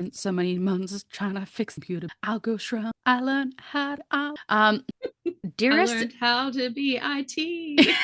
spent so many months trying to fix the computer. I'll go shroud. I learned how to. I Dearest. learned how to be IT.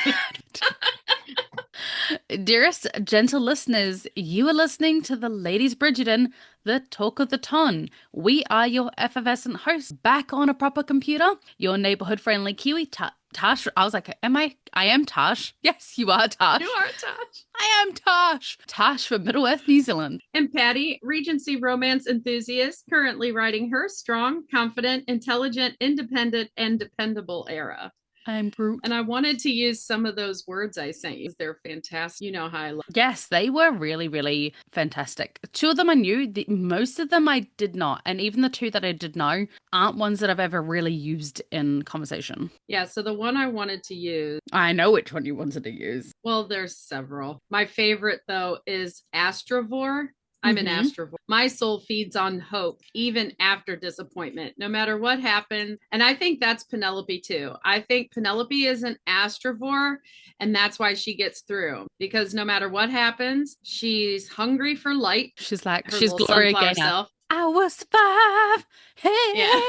Dearest gentle listeners, you are listening to the Ladies Bridgerton, the talk of the ton. We are your effervescent hosts, back on a proper computer. Your neighborhood-friendly Kiwi, Tash. I was like, I am Tash. Yes, you are Tash. You are Tosh. I am Tash. Tash from Middle Earth, New Zealand. And Patty, Regency romance enthusiast, currently writing her strong, confident, intelligent, independent, and dependable era. I'm Groot. And I wanted to use some of those words I sent you. They're fantastic. You know how I love. Yes, they were really, really fantastic. Two of them I knew, most of them I did not. And even the two that I did know aren't ones that I've ever really used in conversation. Yeah, so the one I wanted to use. I know which one you wanted to use. Well, there's several. My favorite, though, is Astrovore. I'm an astrovore. My soul feeds on hope, even after disappointment, no matter what happens. And I think that's Penelope, too. I think Penelope is an astrovore, and that's why she gets through. Because no matter what happens, she's hungry for light. She's like, she's Gloria Gaynor. I will survive. Hey! Yeah.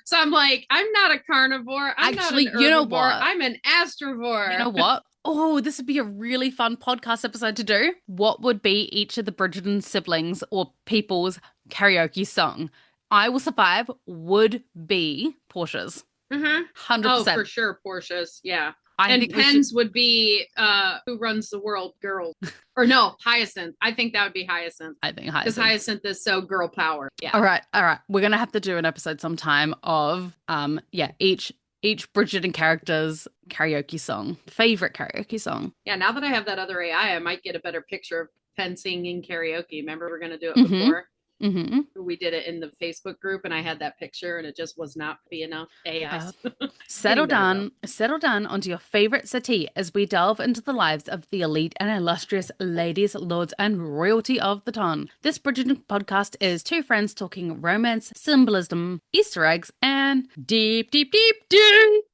So I'm like, I'm not a carnivore. I'm actually, not an herbivore. You know what? I'm an astrovore. You know what? Oh, this would be a really fun podcast episode to do. What would be each of the Bridgerton siblings or people's karaoke song? I Will Survive would be Portia's. 100%. Oh, for sure, Portia's. Yeah. And Penn's would be Who Runs the World, Girl. Or no, Hyacinth. I think that would be Hyacinth. I think Hyacinth. Because Hyacinth is so girl power. Yeah. All right. We're going to have to do an episode sometime of, each Bridgerton character's karaoke song. Favorite karaoke song. Yeah, now that I have that other AI, I might get a better picture of Penn singing karaoke. Remember, we're going to do it before? We did it in the Facebook group, and I had that picture, and it just was not be enough AI. Settle down onto your favorite settee as we delve into the lives of the elite and illustrious ladies, lords, and royalty of the ton. This Bridgerton podcast is two friends talking romance, symbolism, Easter eggs, and deep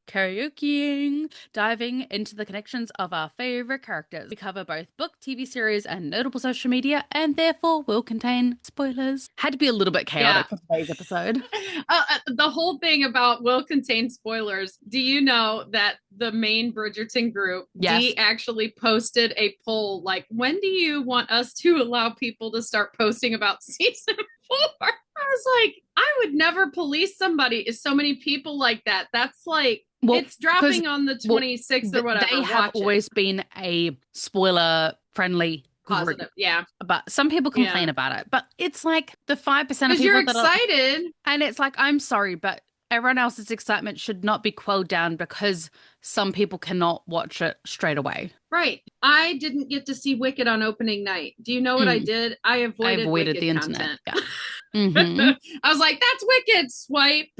karaokeing, diving into the connections of our favorite characters. We cover both book, TV series, and notable social media, and therefore will contain spoilers. Had to be a little bit chaotic for today's episode. The whole thing about will contain spoilers. Do you know that the main Bridgerton group, Dee actually posted a poll like, when do you want us to allow people to start posting about season 4? I was like, I would never police somebody. So many people like that. That's like, it's dropping on the 26th or whatever. They have always been a spoiler-friendly positive, group. yeah. But some people complain about it. But it's like the 5% of people you're excited. And it's like, I'm sorry, but everyone else's excitement should not be quelled down because some people cannot watch it straight away. Right. I didn't get to see Wicked on opening night. Do you know what I did? I avoided Wicked the content. Internet. Yeah. I was like, that's Wicked. Swipe.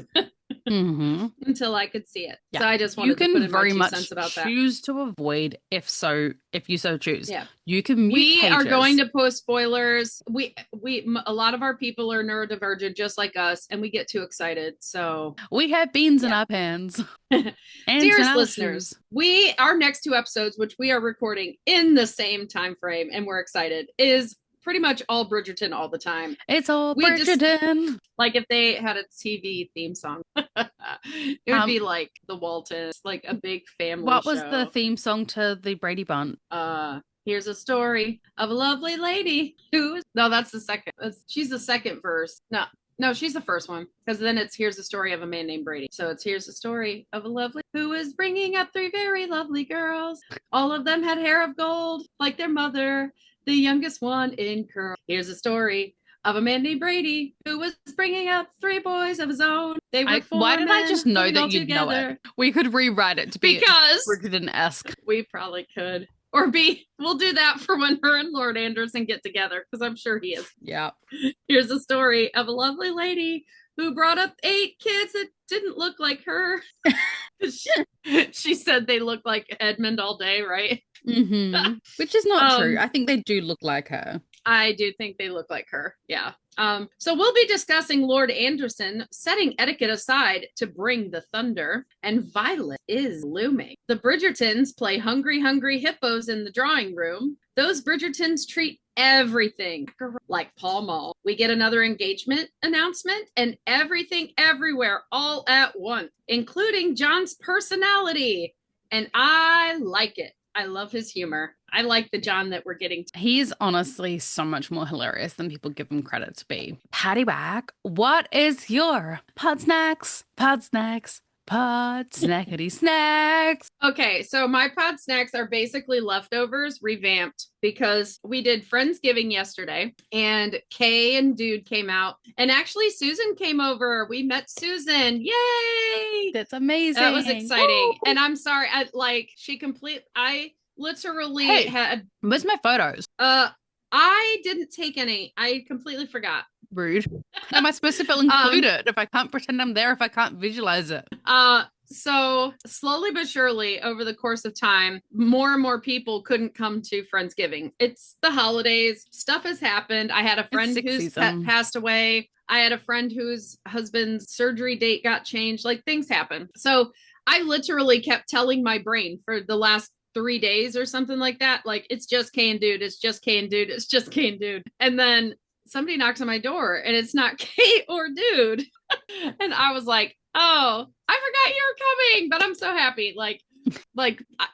Until I could see it. Yeah. So I just wanted to put in my 2 cents about that. Choose to avoid if you so choose. Yeah. You can mute We pages. are going to post spoilers. We a lot of our people are neurodivergent just like us, and we get too excited. So we have beans in our pans. Dearest listeners, our next 2 episodes, which we are recording in the same time frame, and we're excited, is pretty much all Bridgerton all the time. It's all Bridgerton. Like if they had a TV theme song, it would be like the Waltons, like a big family What show. was the theme song to the Brady Bunch? Here's a story of a lovely lady no, that's the second. She's the second verse. No, she's the first one, because then it's here's the story of a man named Brady. So it's here's the story of a lovely who is bringing up 3 very lovely girls. All of them had hair of gold, like their mother. The youngest one in curl. Here's a story of a man named Brady who was bringing up 3 boys of his own. They were why did I just know that you'd know it? We could rewrite it to be Bridgerton-esque. We probably could. Or we'll do that for when her and Lord Anderson get together, because I'm sure he is. Yeah. Here's a story of a lovely lady who brought up 8 kids that didn't look like her. She said they look like Edmund all day, right? Which is not true. I think they do look like her. I do think they look like her. Yeah. So we'll be discussing Lord Anderson setting etiquette aside to bring the thunder, and Violet is looming. The Bridgertons play hungry, hungry hippos in the drawing room. Those Bridgertons treat everything like Pall Mall. We get another engagement announcement and everything everywhere all at once, including John's personality. And I like it. I love his humor. I like the John that we're getting. He's honestly so much more hilarious than people give him credit to be. Patty Whack, what is your pod snacks? Pod snacks. Pod snackety snacks. Okay, so my pod snacks are basically leftovers revamped because we did Friendsgiving yesterday and Kay and Dude came out. And actually, Susan came over. We met Susan. Yay! That's amazing. That was exciting. Woo! And I'm sorry, I literally had. Where's my photos? I didn't take any. I completely forgot. Rude. How am I supposed to feel included if I can't pretend I'm there, if I can't visualize it? So slowly but surely over the course of time, more and more people couldn't come to Friendsgiving. It's the holidays. Stuff has happened. I had a friend who's passed away. I had a friend whose husband's surgery date got changed. Like things happen. So I literally kept telling my brain for the last 3 days or something like that. Like, it's just Kay and Dude. It's just Kay and Dude. It's just Kay and Dude. And then somebody knocks on my door and it's not Kay or Dude. And I was like, oh, I forgot you were coming, but I'm so happy.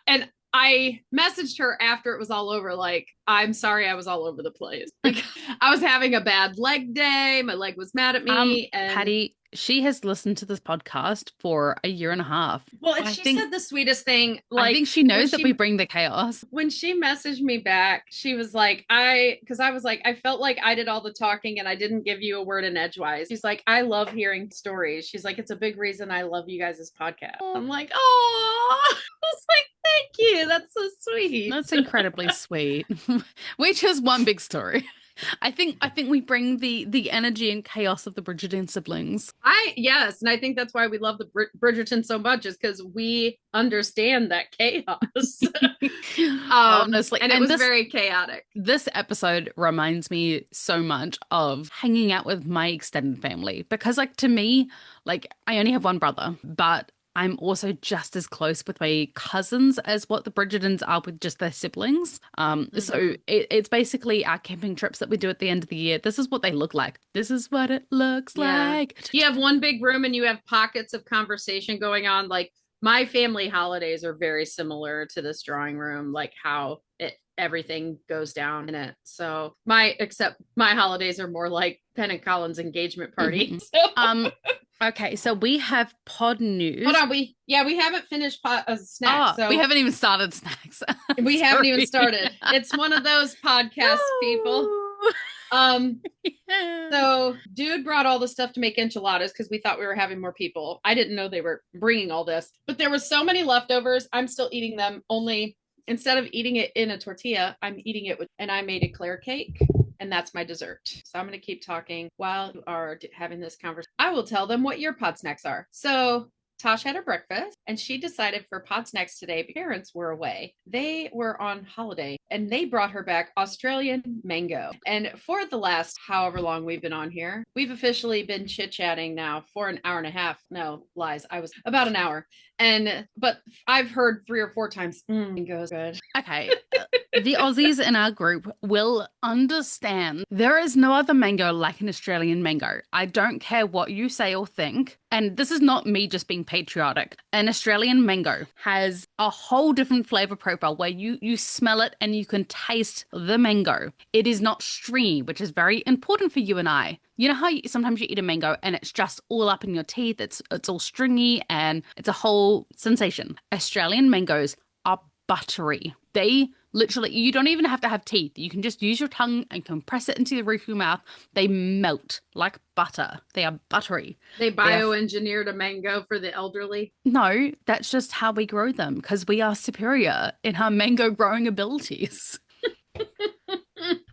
And I messaged her after it was all over. Like, I'm sorry I was all over the place. I was having a bad leg day. My leg was mad at me. And Patty, she has listened to this podcast for a year and a half. Well, and she said the sweetest thing. Like, I think she knows that we bring the chaos. When she messaged me back, she was like, because I was like, I felt like I did all the talking and I didn't give you a word in edgewise. She's like, I love hearing stories. She's like, it's a big reason I love you guys' podcast. I'm like, oh, I was like, thank you. That's so sweet. That's incredibly sweet. Which is one big story. I think we bring the energy and chaos of the Bridgerton siblings. Yes, and I think that's why we love the Bridgerton so much, is because we understand that chaos. Honestly, and it was very chaotic. This episode reminds me so much of hanging out with my extended family because, like, to me, like, I only have one brother, but I'm also just as close with my cousins as what the Bridgertons are with just their siblings. So it's basically our camping trips that we do at the end of the year. This is what they look like. This is what it looks like. You have one big room and you have pockets of conversation going on. Like, my family holidays are very similar to this drawing room, like how everything goes down in it. So except my holidays are more like Penn and Colin's engagement party. Mm-hmm. Okay, so we have pod news. Hold on, we haven't finished snacks. So we haven't even started snacks. We haven't even started. It's one of those podcasts, people. So Dude brought all the stuff to make enchiladas because we thought we were having more people. I didn't know they were bringing all this, but there were so many leftovers. I'm still eating them. Only instead of eating it in a tortilla, I'm eating it and I made eclair cake. And that's my dessert. So I'm going to keep talking while you are having this conversation. I will tell them what your pod snacks are. So Tosh had her breakfast and she decided for pod snacks today, parents were away. They were on holiday and they brought her back Australian mango. And for the last however long we've been on here, we've officially been chit-chatting now for an hour and a half. No, lies. I was about an hour. But I've heard 3 or 4 times, mango's good. Okay. The Aussies in our group will understand there is no other mango like an Australian mango. I don't care what you say or think. And this is not me just being patriotic. An Australian mango has a whole different flavor profile where you smell it and you can taste the mango. It is not stringy, which is very important for you and I. You know how sometimes you eat a mango and it's just all up in your teeth, it's all stringy and it's a whole sensation. Australian mangoes are buttery. They literally, you don't even have to have teeth. You can just use your tongue and compress it into the roof of your mouth. They melt like butter. They are buttery. They bioengineered a mango for the elderly? No, that's just how we grow them because we are superior in our mango growing abilities.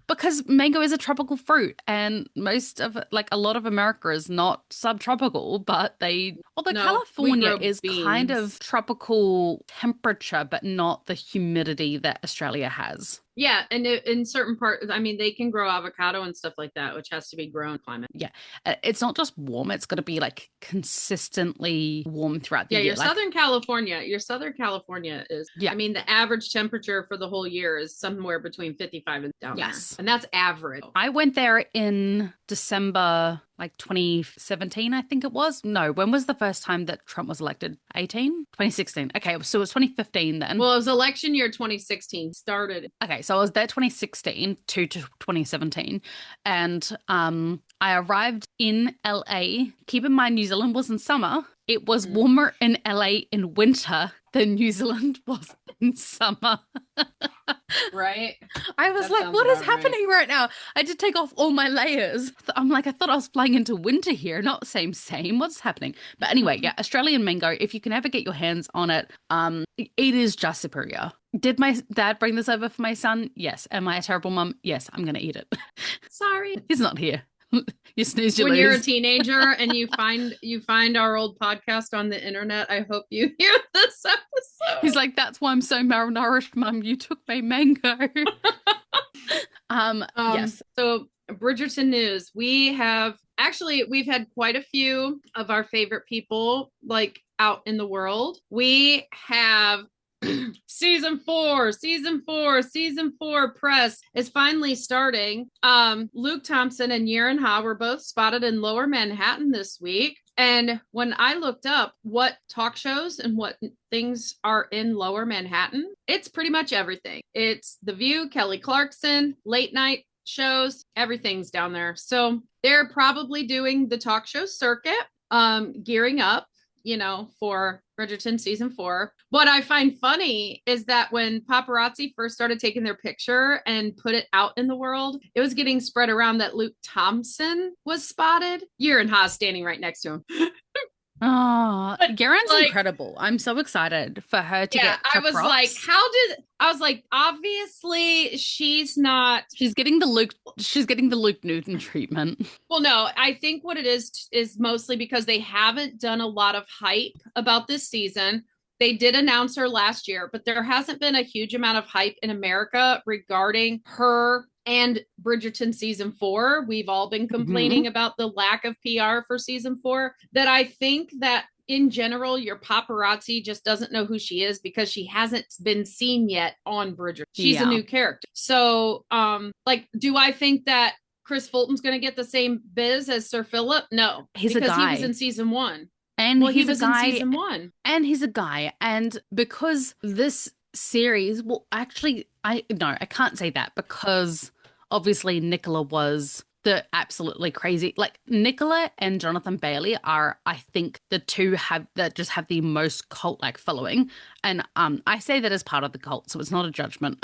Because mango is a tropical fruit and a lot of America is not subtropical, but California is kind of tropical temperature, but not the humidity that Australia has. Yeah, and in certain parts, I mean, they can grow avocado and stuff like that, which has to be grown climate. Yeah. It's not just warm, it's got to be like consistently warm throughout the Yeah, year. Like, Your Southern California is, yeah. I mean, the average temperature for the whole year is somewhere between 55 and down there. Yes. And that's average. I went there in December, like 2017, I think it was. No, when was the first time that Trump was elected? 18? 2016. Okay, so it was 2015 then. Well, it was election year 2016 started. Okay, so I was there 2016 to 2017, and I arrived in LA. Keep in mind, New Zealand was in summer. It was warmer in LA in winter than New Zealand was in summer. Right? I was That like, sounds what is about happening right now? I had to take off all my layers. I'm like, I thought I was flying into winter here, not same. What's happening? But anyway, yeah, Australian mango, if you can ever get your hands on it, it is just superior. Did my dad bring this over for my son? Yes. Am I a terrible mum? Yes, I'm gonna eat it. Sorry. He's not here. You snooze, you When lose. you're a teenager and you find our old podcast on the internet, I hope you hear this episode. He's like, that's why I'm so malnourished, mum. You took my mango. Yes. So Bridgerton news. We've had quite a few of our favorite people like out in the world. We have season four press is finally starting. Luke Thompson and Yerin Ha were both spotted in Lower Manhattan this week. And when I looked up what talk shows and what things are in Lower Manhattan, it's pretty much everything. It's The View, Kelly Clarkson, late night shows, everything's down there. So they're probably doing the talk show circuit, gearing up, for Bridgerton season 4. What I find funny is that when paparazzi first started taking their picture and put it out in the world, it was getting spread around that Luke Thompson was spotted. Yerin Ha standing right next to him. Oh, Garen's incredible. I'm so excited for her to get I was props. like, obviously she's not. She's getting the Luke Newton treatment. Well, no, I think what it is mostly because they haven't done a lot of hype about this season. They did announce her last year, but there hasn't been a huge amount of hype in America regarding her and Bridgerton season 4. We've all been complaining about the lack of PR for season 4. That I think that in general, your paparazzi just doesn't know who she is because she hasn't been seen yet on Bridgerton. She's a new character. So, do I think that Chris Fulton's going to get the same biz as Sir Philip? No, he's a guy. Because he was in season 1. And he was in season 1. And he's a guy. And because this series, well, actually, I can't say that because obviously Nicola was the absolutely crazy. Like Nicola and Jonathan Bailey are, I think, the two that just have the most cult-like following. And I say that as part of the cult, so it's not a judgment.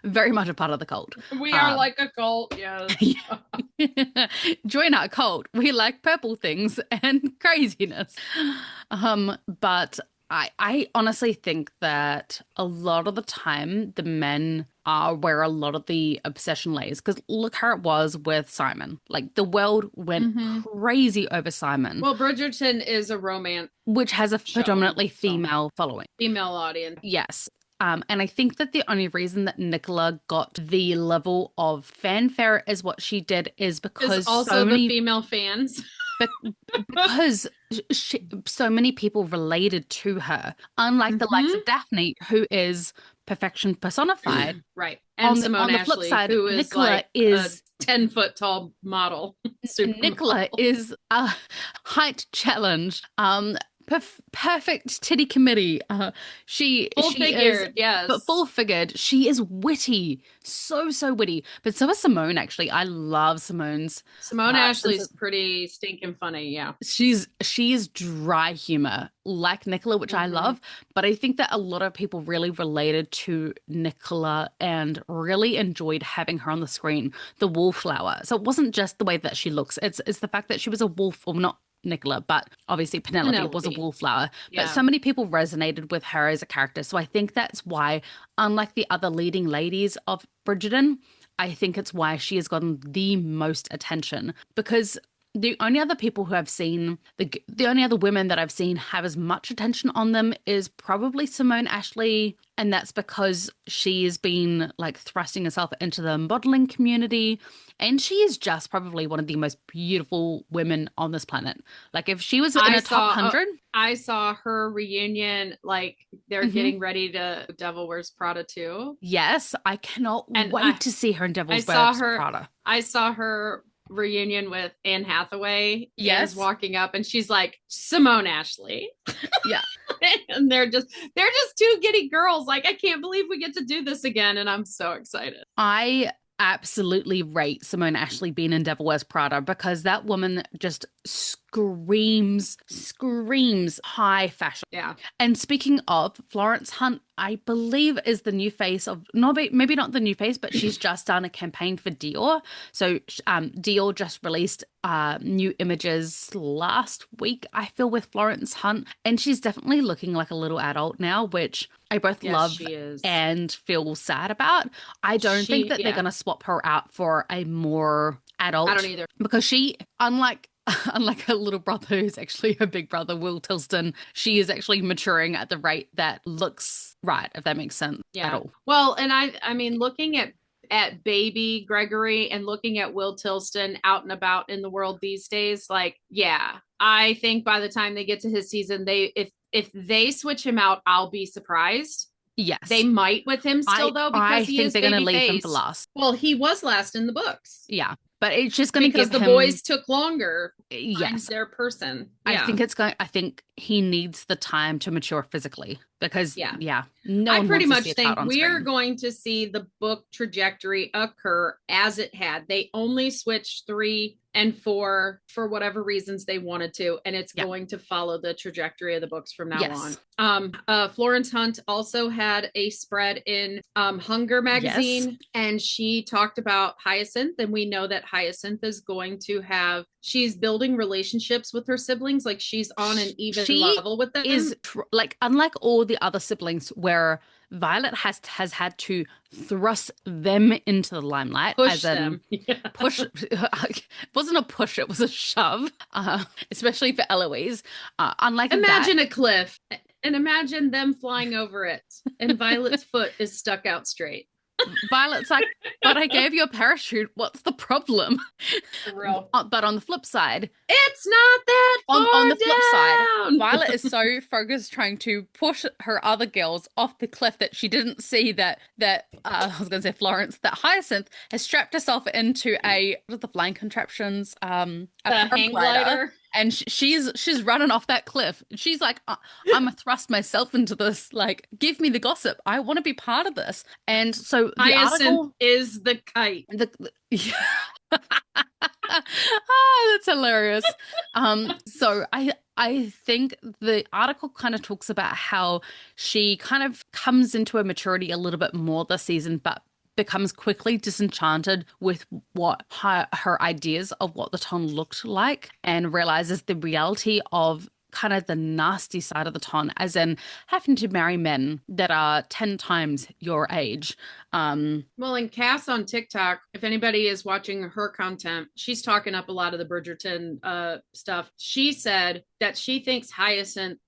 Very much a part of the cult. We are like a cult, yes. Join our cult. We like purple things and craziness. But I honestly think that a lot of the time the men are where a lot of the obsession lays. Because look how it was with Simon. Like the world went crazy over Simon. Well, Bridgerton is a romance. Which has a predominantly female following. Female audience. Yes. And I think that the only reason that Nicola got the level of fanfare is what she did is because also the female fans. Because so many people related to her, unlike the likes of Daphne, who is perfection personified. Right. And Simone Ashley, flip side, who is Nicola is a 10-foot tall model. Nicola is a height challenge. Perfect titty committee. She full-figured, yes. But full-figured. She is witty. So witty. But so is Simone, actually. I love Simone's. Simone Ashley's pretty stinking funny, yeah. She is dry humor, like Nicola, which I love. But I think that a lot of people really related to Nicola and really enjoyed having her on the screen, the wallflower. So it wasn't just the way that she looks. It's the fact that she was a wolf, or not Nicola, but obviously Penelope was a wallflower. Yeah. But so many people resonated with her as a character. So I think that's why, unlike the other leading ladies of Bridgerton, I think it's why she has gotten the most attention. Because the only other people who I've seen, the only other women that I've seen have as much attention on them is probably Simone Ashley, and that's because she has been like thrusting herself into the modeling community, and she is just probably one of the most beautiful women on this planet. Like if she was in a top 100. I saw her reunion, like they're getting ready to Devil Wears Prada too. Yes, I cannot And wait to see her in Devil Wears Prada. I saw her reunion with Anne Hathaway. Yes. Anne's walking up and she's like, Simone Ashley. Yeah. And they're just two giddy girls. Like, I can't believe we get to do this again. And I'm so excited. I absolutely rate Simone Ashley being in Devil Wears Prada because that woman just screams high fashion. Yeah. And speaking of, Florence Hunt, I believe is the new face of, maybe not the new face, but she's just done a campaign for Dior. So Dior just released new images last week, I feel, with Florence Hunt. And she's definitely looking like a little adult now, which I both love and feel sad about. I don't think that they're going to swap her out for a more adult. I don't either. Because she, unlike her little brother, who's actually her big brother, Will Tilston, she is actually maturing at the rate that looks right, if that makes sense at all. Well, and I mean, looking at baby Gregory and looking at Will Tilston out and about in the world these days, like, yeah, I think by the time they get to his season, if they switch him out, I'll be surprised. Yes. They might with him still, though, because I think they're going to leave him for last. Well, he was last in the books. Yeah. But it's just going to give him... Because the boys took longer. Yes. Their person. Yeah. I think he needs the time to mature physically because, no one I pretty much think we're going to see the book trajectory occur as it had. They only switched 3 and 4 for whatever reasons they wanted to, and it's going to follow the trajectory of the books from now on. Florence Hunt also had a spread in Hunger magazine, and she talked about Hyacinth, and we know that Hyacinth is going to have, she's building relationships with her siblings, like she's on an even level with them. Like, unlike all the other siblings where Violet has had to thrust them into the limelight, push them. Push. It wasn't a push; it was a shove. Especially for Eloise. Imagine a cliff and imagine them flying over it, and Violet's foot is stuck out straight. Violet's like, but I gave you a parachute. What's the problem? For real. But on the flip side, it's not that far on the flip down. side, Violet is so focused trying to push her other girls off the cliff that she didn't see that I was going to say Florence, that Hyacinth has strapped herself into what are the flying contraptions? The hang glider. And she's running off that cliff. She's like, I'm gonna thrust myself into this. Like, give me the gossip. I want to be part of this. And so the article is the kite. That's hilarious. So I think the article kind of talks about how she kind of comes into her maturity a little bit more this season, but becomes quickly disenchanted with what her ideas of what the Ton looked like, and realizes the reality of kind of the nasty side of the Ton, as in having to marry men that are 10 times your age. Well, and Cass on TikTok, if anybody is watching her content, she's talking up a lot of the Bridgerton stuff. She said that she thinks Hyacinth,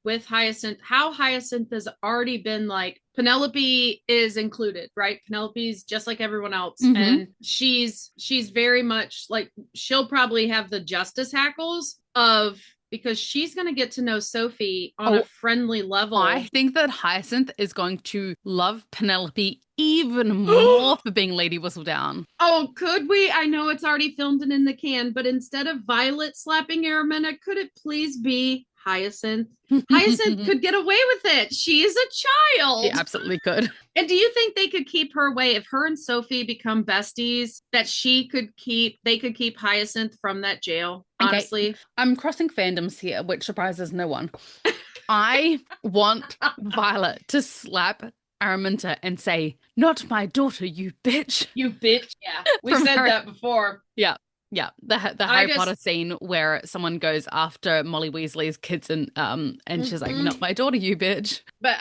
how Hyacinth has already been like, Penelope is included, right? Penelope's just like everyone else. Mm-hmm. And she's very much like, she'll probably have the justice hackles of, because she's going to get to know Sophie on a friendly level. I think that Hyacinth is going to love Penelope even more for being Lady Whistledown. Oh, could we? I know it's already filmed and in the can, but instead of Violet slapping Aramina, could it please be Hyacinth? Hyacinth could get away with it. She is a child. She absolutely could. And do you think they could keep her away if her and Sophie become besties, that they could keep Hyacinth from that jail? Honestly, okay. I'm crossing fandoms here, which surprises no one. I want Violet to slap Araminta and say, "Not my daughter, you bitch." You bitch. Yeah. We said that before. Yeah. Yeah, the Harry Potter scene where someone goes after Molly Weasley's kids and she's like, "Not my daughter, you bitch." But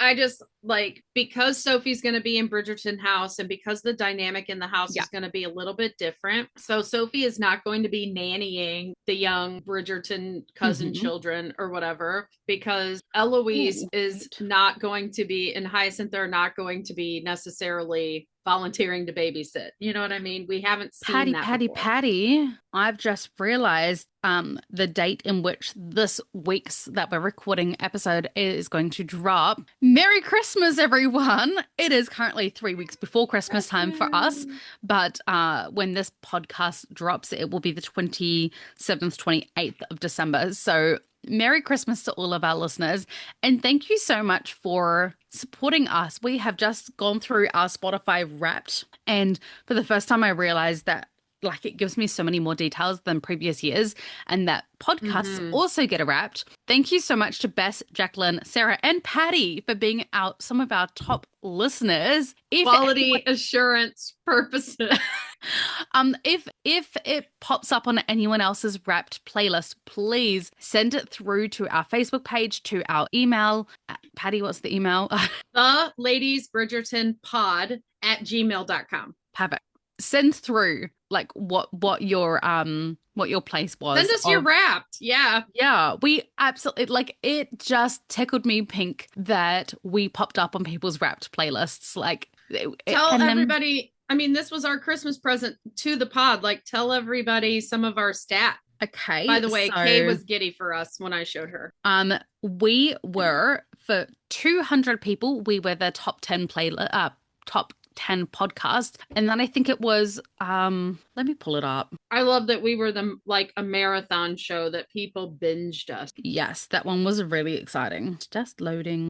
like, because Sophie's going to be in Bridgerton house and because the dynamic in the house Yeah. is going to be a little bit different. So Sophie is not going to be nannying the young Bridgerton cousin children or whatever, because Eloise is not going to be, and Hyacinth are not going to be necessarily volunteering to babysit. You know what I mean? We haven't seen that before. Patty. I've just realized the date in which this week's that we're recording episode is going to drop. Merry Christmas, everyone. It is currently 3 weeks before Christmas time for us, but when this podcast drops, it will be the 27th, 28th of December. So Merry Christmas to all of our listeners, and thank you so much for supporting us. We have just gone through our Spotify Wrapped, and for the first time I realized that like it gives me so many more details than previous years, and that podcasts also get a Wrapped. Thank you so much to Bess, Jacqueline, Sarah, and Patty for being some of our top listeners. Quality assurance purposes. If it pops up on anyone else's Wrapped playlist, please send it through to our Facebook page, to our email. Patty, what's the email? The Ladies Bridgerton pod at gmail.com. Perfect. Send through like what your place was. Send us your Wrapped. Yeah, we absolutely, like, it just tickled me pink that we popped up on people's Wrapped playlists. Like, tell everybody. I mean, this was our Christmas present to the pod. Like, tell everybody some of our stats. Okay. By the way, Kay was giddy for us when I showed her. We were, for 200 people, we were the top 10 top 10 podcast, and then I think it was let me pull it up. I love that we were like a marathon show that people binged us. Yes, that one was really exciting. Just loading.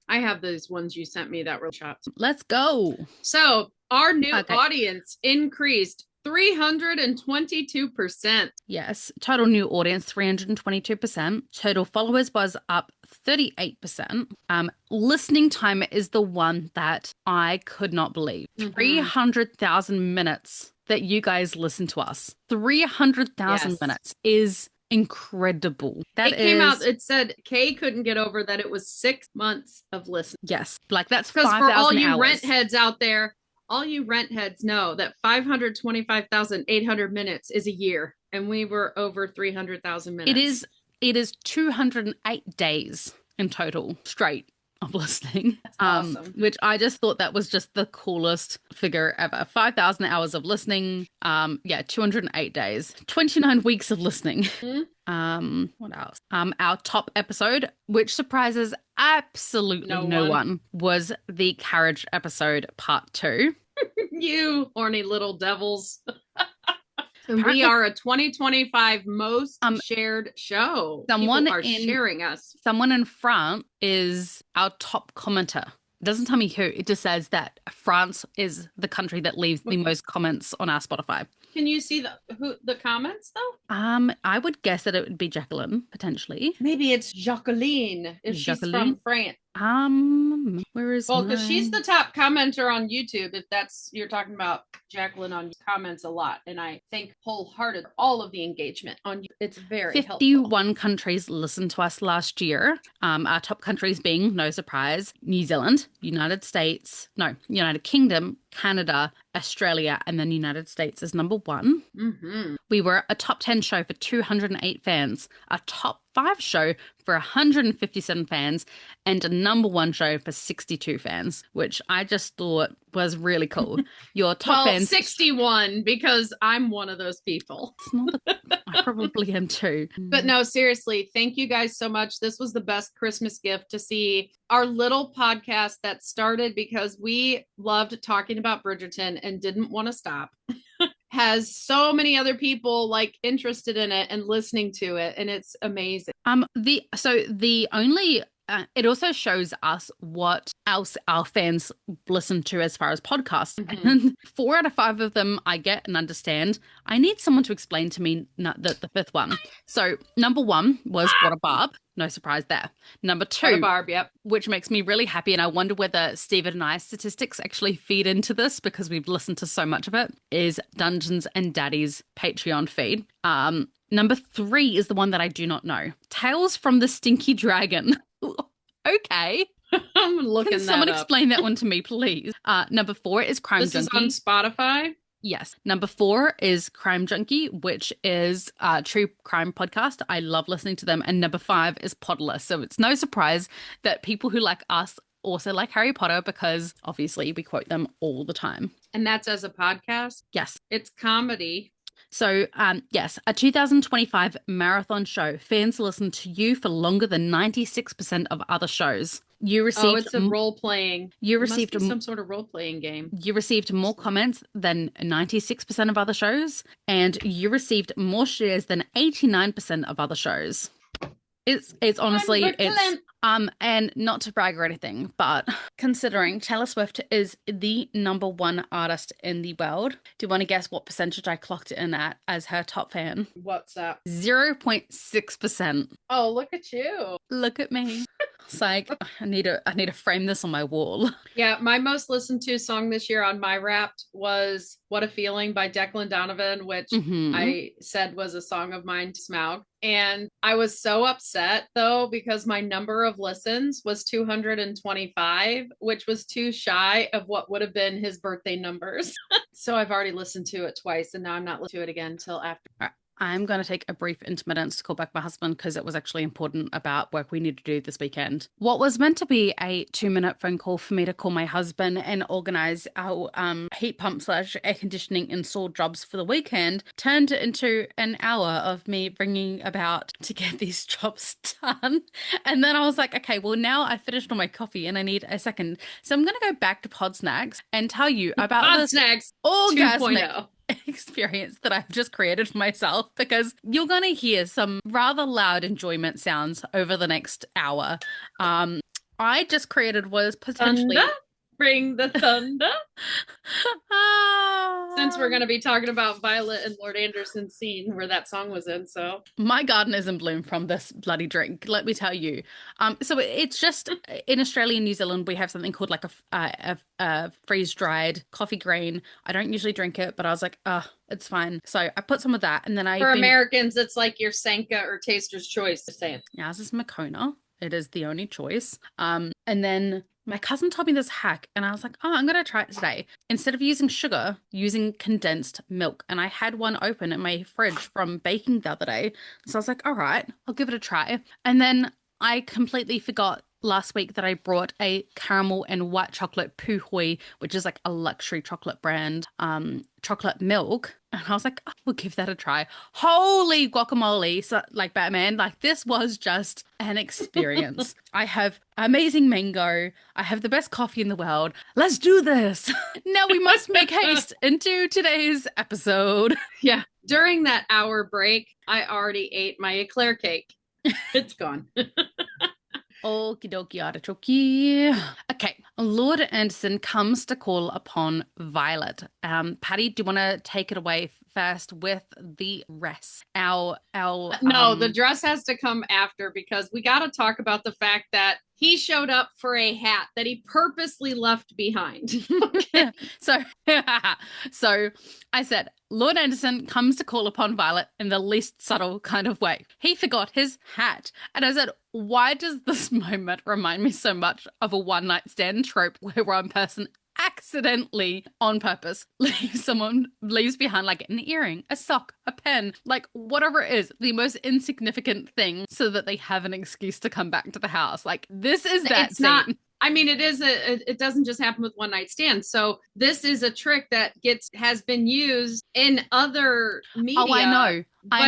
I have those ones you sent me that were shots. Let's go. So our new audience increased 322%. Yes. Total new audience, 322%. Total followers was up 38%. Listening time is the one that I could not believe. 300,000 minutes that you guys listen to us. 300,000 minutes is incredible. It came out, it said Kay couldn't get over that it was 6 months of listening. Yes. Like, that's 5,000 for all you hours. rent heads out there, all you rent heads know that 525,800 minutes is a year, and we were over 300,000 minutes. It is 208 days in total straight of listening. That's awesome. Which I just thought that was just the coolest figure ever. 5,000 hours of listening. 208 days. 29 weeks of listening. What else? Our top episode, which surprises absolutely no one, was the carriage episode part 2. You horny little devils. We are a 2025 most shared show. People are sharing us. Someone in France is our top commenter. It doesn't tell me who. It just says that France is the country that leaves the most comments on our Spotify. Can you see the comments though? I would guess that it would be Jacqueline, potentially. Maybe it's Jacqueline if she's from France. Where is because she's the top commenter on YouTube, if that's, you're talking about Jacqueline on comments a lot, and I think wholehearted all of the engagement on you. It's very 51 helpful. countries listened to us last year. Our top countries being, no surprise, New Zealand, United Kingdom, Canada, Australia, and then United States is number 1. We were a top 10 show for 208 fans, a top 5 show for 157 fans, and a number 1 show for 62 fans, which I just thought was really cool. Your top fans... 61, because I'm one of those people. I probably am too. But no, seriously, thank you guys so much. This was the best Christmas gift to see our little podcast that started because we loved talking about Bridgerton and didn't want to stop. Has so many other people like interested in it and listening to it, and it's amazing. It also shows us what else our fans listen to as far as podcasts. And 4 out of 5 of them I get and understand. I need someone to explain to me the 5th one. So number 1 was What a Barb. No surprise there. Number 2, What a Barb, yep. Which makes me really happy. And I wonder whether Stephen and I's statistics actually feed into this because we've listened to so much of it, is Dungeons and Daddy's Patreon feed. Number 3 is the one that I do not know. Tales from the Stinky Dragon. Okay. I'm looking Can that someone up. explain that one to me, please? Number 4 is Crime This is on Junkie. Spotify. Yes. Number 4 is Crime Junkie, which is a true crime podcast. I love listening to them. And number 5 is Podless. So it's no surprise that people who like us also like Harry Potter because obviously we quote them all the time. And that's as a podcast. Yes. It's comedy. So, yes, a 2025 marathon show. Fans listen to you for longer than 96% of other shows. You received it's a role playing. You It must received be some sort of role playing game. You received more comments than 96% of other shows, and you received more shares than 89% of other shows. It's honestly it's and not to brag or anything, but considering Taylor Swift is the #1 artist in the world, do you want to guess what percentage I clocked in at as her top fan? What's that? 0.6%. Oh, look at you. Look at me. It's like I need to frame this on my wall. Yeah, my most listened to song this year on my Wrapped was "What a Feeling" by Declan Donovan, which I said was a song of mine to Smaug. And I was so upset though because my number of listens was 225, which was too shy of what would have been his birthday numbers. So I've already listened to it twice, and now I'm not listening to it again until after. I'm going to take a brief intermittence to call back my husband because it was actually important about work we need to do this weekend. What was meant to be a 2-minute phone call for me to call my husband and organize our heat pump / air conditioning install jobs for the weekend turned into an hour of me bringing about to get these jobs done. And then I was like, okay, well, now I finished all my coffee and I need a second. So I'm going to go back to Pod Snacks and tell you about Pod Snacks orgasmic 2.0 experience that I've just created for myself because you're going to hear some rather loud enjoyment sounds over the next hour. I just created was potentially thunder? Bring the thunder. Since we're going to be talking about Violet and Lord Anderson's scene where that song was in, so my garden is in bloom from this bloody drink, let me tell you. So it's just in Australia and New Zealand we have something called like a freeze-dried coffee grain. I don't usually drink it, but I was like, it's fine. So I put some of that, and then Americans, it's like your Sanka or Taster's Choice. Just saying. Yeah, this is Moccona. It is the only choice. And then my cousin told me this hack and I was like, I'm going to try it today. Instead of using sugar, using condensed milk. And I had one open in my fridge from baking the other day. So I was like, all right, I'll give it a try. And then I completely forgot last week that I brought a caramel and white chocolate Puhui, which is like a luxury chocolate brand, chocolate milk. And I was like, we'll give that a try. Holy guacamole. So like Batman, like this was just an experience. I have amazing mango. I have the best coffee in the world. Let's do this. Now we must make haste into today's episode. Yeah. During that hour break, I already ate my eclair cake. It's gone. Okie dokie artichoke. Okay, Lord Anderson comes to call upon Violet. Patty, do you want to take it away first with the rest? No, the dress has to come after because we got to talk about the fact that he showed up for a hat that he purposely left behind. Okay. So I said, Lord Anderson comes to call upon Violet in the least subtle kind of way. He forgot his hat. And I said, why does this moment remind me so much of a one-night stand trope where one person accidentally, on purpose, leaves behind like an earring, a sock, a pen, like whatever it is, the most insignificant thing so that they have an excuse to come back to the house. Like this is that it's scene. Not, I mean, it doesn't just happen with one night stands. So this is a trick that has been used in other media. Oh, I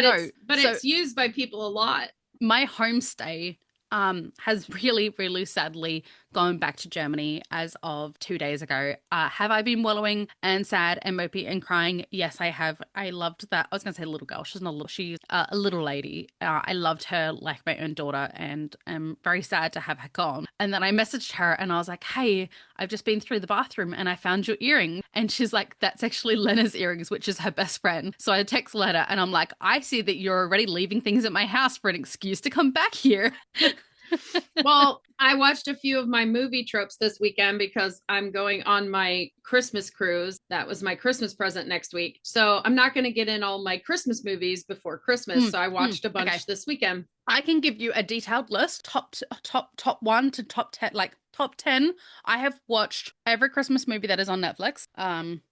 know. It's used by people a lot. My homestay has really, really sadly gone back to Germany as of 2 days ago. Have I been wallowing and sad and mopey and crying? Yes, I have. I loved that. I was going to say little girl. She's not a little. She's a little lady. I loved her like my own daughter, and I'm very sad to have her gone. And then I messaged her and I was like, hey, I've just been through the bathroom and I found your earring. And she's like, that's actually Lena's earrings, which is her best friend. So I text Lena and I'm like, I see that you're already leaving things at my house for an excuse to come back here. Well, I watched a few of my movie tropes this weekend because I'm going on my Christmas cruise. That was my Christmas present next week. So I'm not going to get in all my Christmas movies before Christmas. So I watched a bunch this weekend. I can give you a detailed list, top 1 to top 10, like top 10. I have watched every Christmas movie that is on Netflix.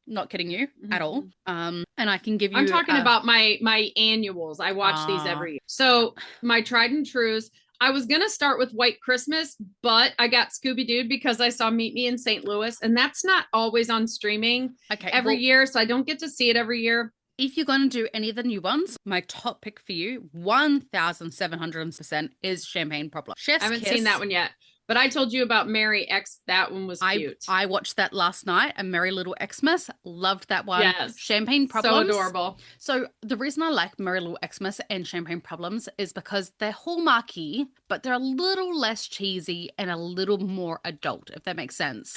Not kidding you at all. And I can give you I'm talking about my annuals. I watch these every year. So my tried and trues. I was gonna start with White Christmas, but I got Scooby-Doo because I saw Meet Me in St. Louis, and that's not always on streaming every year, so I don't get to see it every year. If you're going to do any of the new ones, my top pick for you, 1,700% is Champagne Problem. Chef's I haven't Kiss. seen that one yet. But I told you about Merry X. That one was cute. I watched that last night, A Merry Little Xmas. Loved that one. Yes. Champagne Problems. So adorable. So the reason I like Merry Little Xmas and Champagne Problems is because they're hallmarky, but they're a little less cheesy and a little more adult, if that makes sense.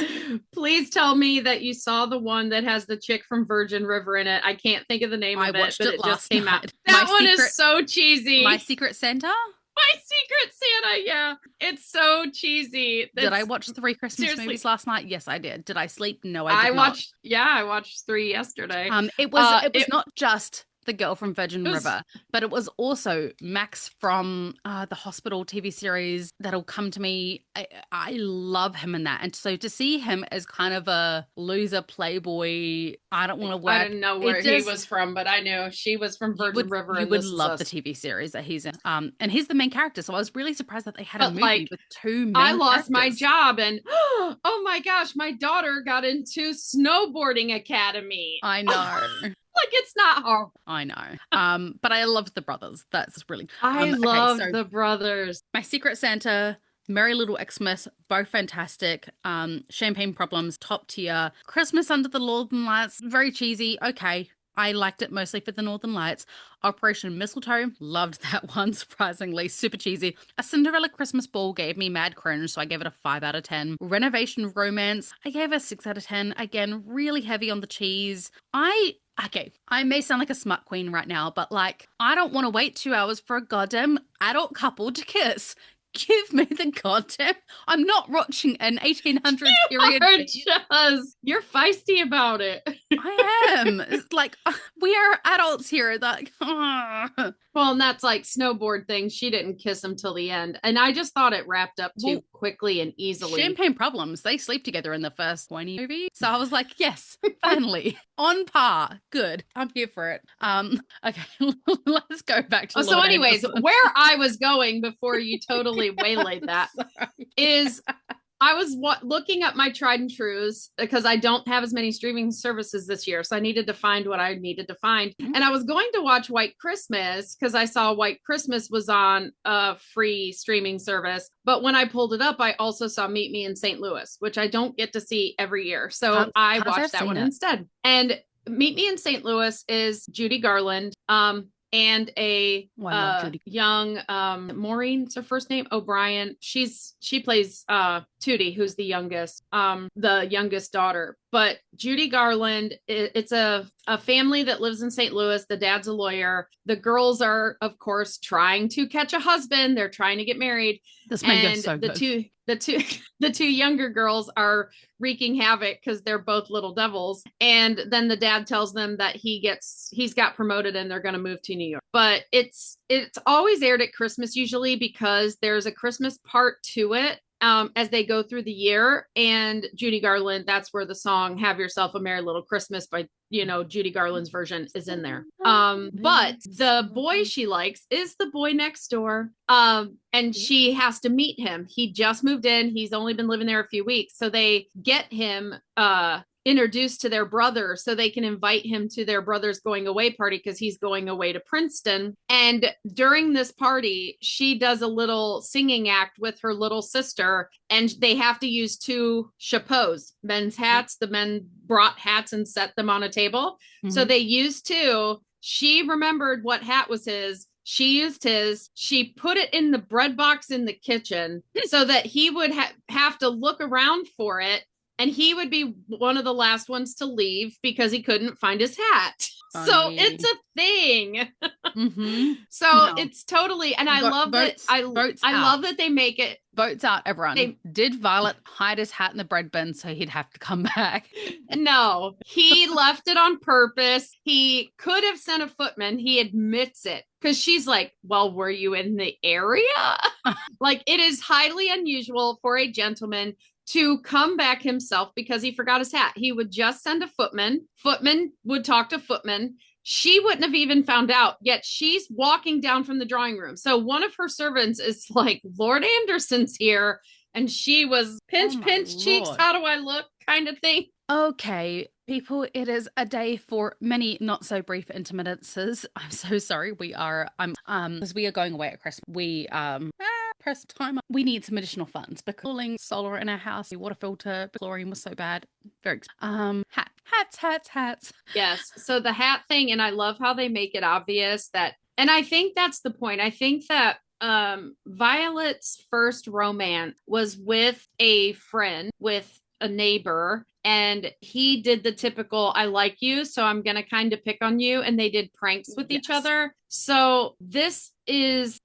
Please tell me that you saw the one that has the chick from Virgin River in it. I can't think of the name of it, but it just came out. That one is so cheesy. My Secret Santa? My Secret Santa, yeah. It's so cheesy. Did I watch 3 Christmas movies last night? Yes, I did. Did I sleep? No, I did not. I watched 3 yesterday. It was not just the girl from Virgin River, but it was also Max from the Hospital TV series That'll Come to Me. I love him in that. And so to see him as kind of a loser playboy, I don't want to work. I didn't know where he was from, but I knew she was from Virgin River. You would love the TV series that he's in. And he's the main character. So I was really surprised that they had a movie with 2 main I lost my job and oh my gosh, my daughter got into snowboarding academy. I know. Like, it's not hard. I know. But I loved the brothers. That's really... I love the brothers. My Secret Santa, Merry Little Xmas, both fantastic. Champagne Problems, top tier. Christmas Under the Northern Lights, very cheesy. Okay. I liked it mostly for the Northern Lights. Operation Mistletoe, loved that one, surprisingly. Super cheesy. A Cinderella Christmas Ball gave me mad cringe, so I gave it a 5 out of 10. Renovation Romance, I gave a 6 out of 10. Again, really heavy on the cheese. Okay, I may sound like a smut queen right now, but like, I don't want to wait 2 hours for a goddamn adult couple to kiss. Give me the goddamn... I'm not watching an 1800s period. You're feisty about it. I am. It's like, we are adults here. Like, Well, and that's like snowboard thing. She didn't kiss him till the end. And I just thought it wrapped up too quickly and easily. Champagne Problems. They sleep together in the first 20 movie. So I was like, yes, finally. On par. Good. I'm here for it. Okay, let's go back to so anyways, where I was going before you totally waylaid that is I was looking up my tried and trues because I don't have as many streaming services this year. So I needed to find what I needed to find. Mm-hmm. And I was going to watch White Christmas because I saw White Christmas was on a free streaming service. But when I pulled it up, I also saw Meet Me in St. Louis, which I don't get to see every year. So I watched that one instead. And Meet Me in St. Louis is Judy Garland. And a young Maureen's her first name, O'Brien. She plays Tootie, who's the youngest daughter. But Judy Garland, it's a family that lives in St. Louis. The dad's a lawyer. The girls are, of course, trying to catch a husband. They're trying to get married. This man gets so good. The two younger girls are wreaking havoc because they're both little devils. And then the dad tells them that he's got promoted and they're going to move to New York. But it's always aired at Christmas usually because there's a Christmas part to it. As they go through the year, and Judy Garland, that's where the song Have Yourself a Merry Little Christmas by, Judy Garland's version is in there. But the boy she likes is the boy next door. And she has to meet him. He just moved in. He's only been living there a few weeks. So they get him, introduced to their brother so they can invite him to their brother's going away party because he's going away to Princeton. And during this party, she does a little singing act with her little sister, and they have to use 2 chapeaux, men's hats. The men brought hats and set them on a table. Mm-hmm. So they used 2. She remembered what hat was his. She used his. She put it in the bread box in the kitchen so that he would have to look around for it. And he would be one of the last ones to leave because he couldn't find his hat. Funny. So it's a thing. Mm-hmm. So it's totally, and I love that. I love that they make it. Votes out, everyone. Did Violet hide his hat in the bread bin so he'd have to come back? No, he left it on purpose. He could have sent a footman. He admits it because she's like, well, were you in the area? Like, it is highly unusual for a gentleman to come back himself because he forgot his hat. He would just send a footman. Footman would talk to footman. She wouldn't have even found out, yet she's walking down from the drawing room. So one of her servants is like, Lord Anderson's here. And she was pinch, pinch cheeks. How do I look kind of thing. Okay, people, it is a day for many not so brief intermittences. I'm so sorry. Because we are going away at Christmas. Press time. We need some additional funds because cooling solar in our house, the water filter, chlorine was so bad. Very hats. Yes. So the hat thing, and I love how they make it obvious that, and I think that's the point. I think that Violet's first romance was with a friend, with a neighbor, and he did the typical I like you, so I'm gonna kind of pick on you, and they did pranks with each other. So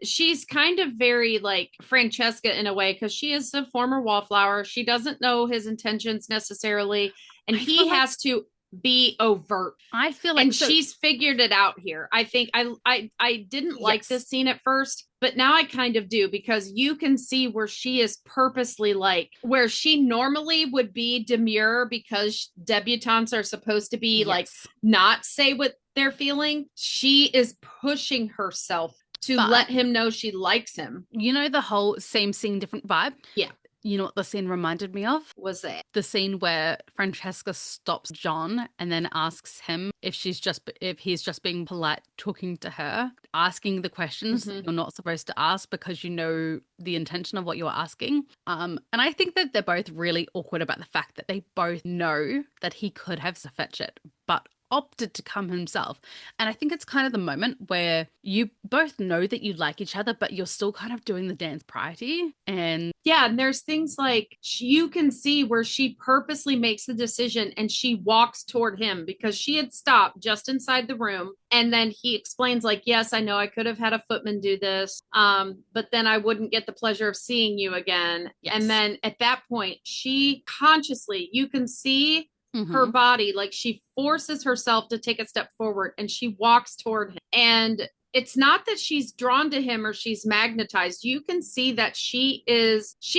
she's kind of very like Francesca in a way, because she is a former wallflower. She doesn't know his intentions necessarily, and he has to be overt. I feel like, and she's figured it out here. I think I didn't like this scene at first, but now I kind of do, because you can see where she is purposely like, where she normally would be demure because debutantes are supposed to be like not say what they're feeling. She is pushing herself to let him know she likes him. You know, the whole same scene, different vibe? Yeah. You know what the scene reminded me of? Was that the scene where Francesca stops John and then asks him if he's just being polite, talking to her, asking the questions you're not supposed to ask because you know the intention of what you're asking. And I think that they're both really awkward about the fact that they both know that he could have fetched it, but opted to come himself. And I think it's kind of the moment where you both know that you like each other, but you're still kind of doing the dance prior to you. And there's things like you can see where she purposely makes the decision and she walks toward him because she had stopped just inside the room. And then he explains like, yes, I know I could have had a footman do this, but then I wouldn't get the pleasure of seeing you again. Yes. And then at that point, she consciously, you can see her body, like she forces herself to take a step forward and she walks toward him. And it's not that she's drawn to him or she's magnetized. You can see that she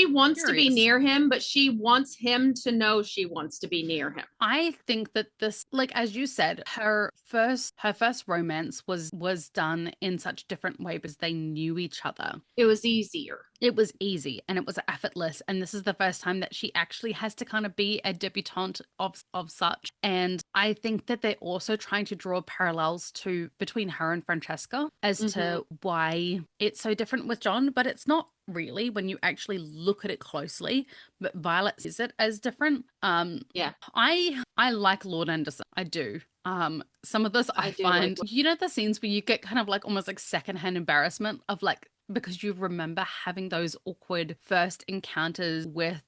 wants to be near him, but she wants him to know she wants to be near him. I think that this, like, as you said, her first romance was done in such different way because they knew each other. It was easier. It was easy and it was effortless. And this is the first time that she actually has to kind of be a debutante of such. And I think that they're also trying to draw parallels between her and Francesca as to why it's so different with John, but it's not really when you actually look at it closely. But Violet sees it as different. I like Lord Anderson. I do. Some of this I find, like, you know, the scenes where you get kind of like almost like secondhand embarrassment of like, because you remember having those awkward first encounters with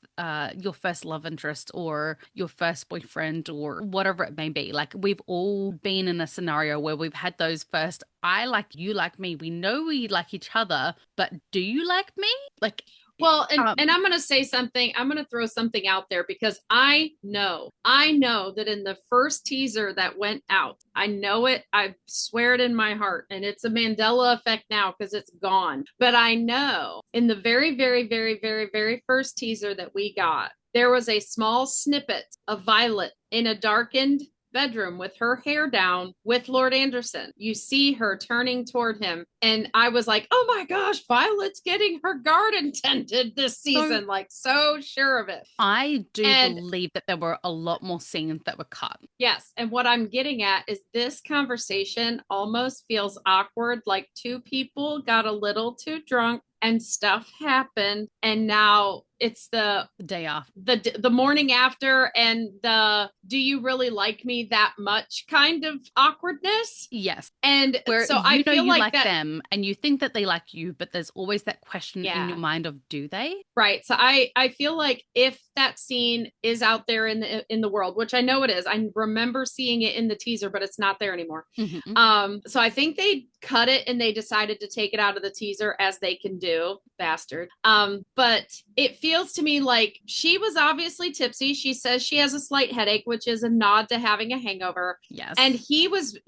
your first love interest or your first boyfriend or whatever it may be. Like, we've all been in a scenario where we've had those first, I like you, like me. We know we like each other, but do you like me? Like, well, and I'm going to say something. I'm going to throw something out there because I know that in the first teaser that went out, I know it. I swear it in my heart. And it's a Mandela effect now because it's gone. But I know in the very, very, very, very, very first teaser that we got, there was a small snippet of Violet in a darkened bedroom with her hair down with Lord Anderson. You see her turning toward him. And I was like, oh my gosh, Violet's getting her garden tended this season. Like, so sure of it. I do believe that there were a lot more scenes that were cut. Yes. And what I'm getting at is this conversation almost feels awkward. Like two people got a little too drunk and stuff happened. And now it's the day after, the morning after, and the do you really like me that much kind of awkwardness. Yes. And where so I feel you like that, them and you think that they like you, but there's always that question in your mind of, do they? Right. So I feel like if that scene is out there in the world, which I know it is, I remember seeing it in the teaser, but it's not there anymore. So I think they cut it and they decided to take it out of the teaser, as they can do, bastard. But it feels to me like she was obviously tipsy. She says she has a slight headache, which is a nod to having a hangover. Yes. And he was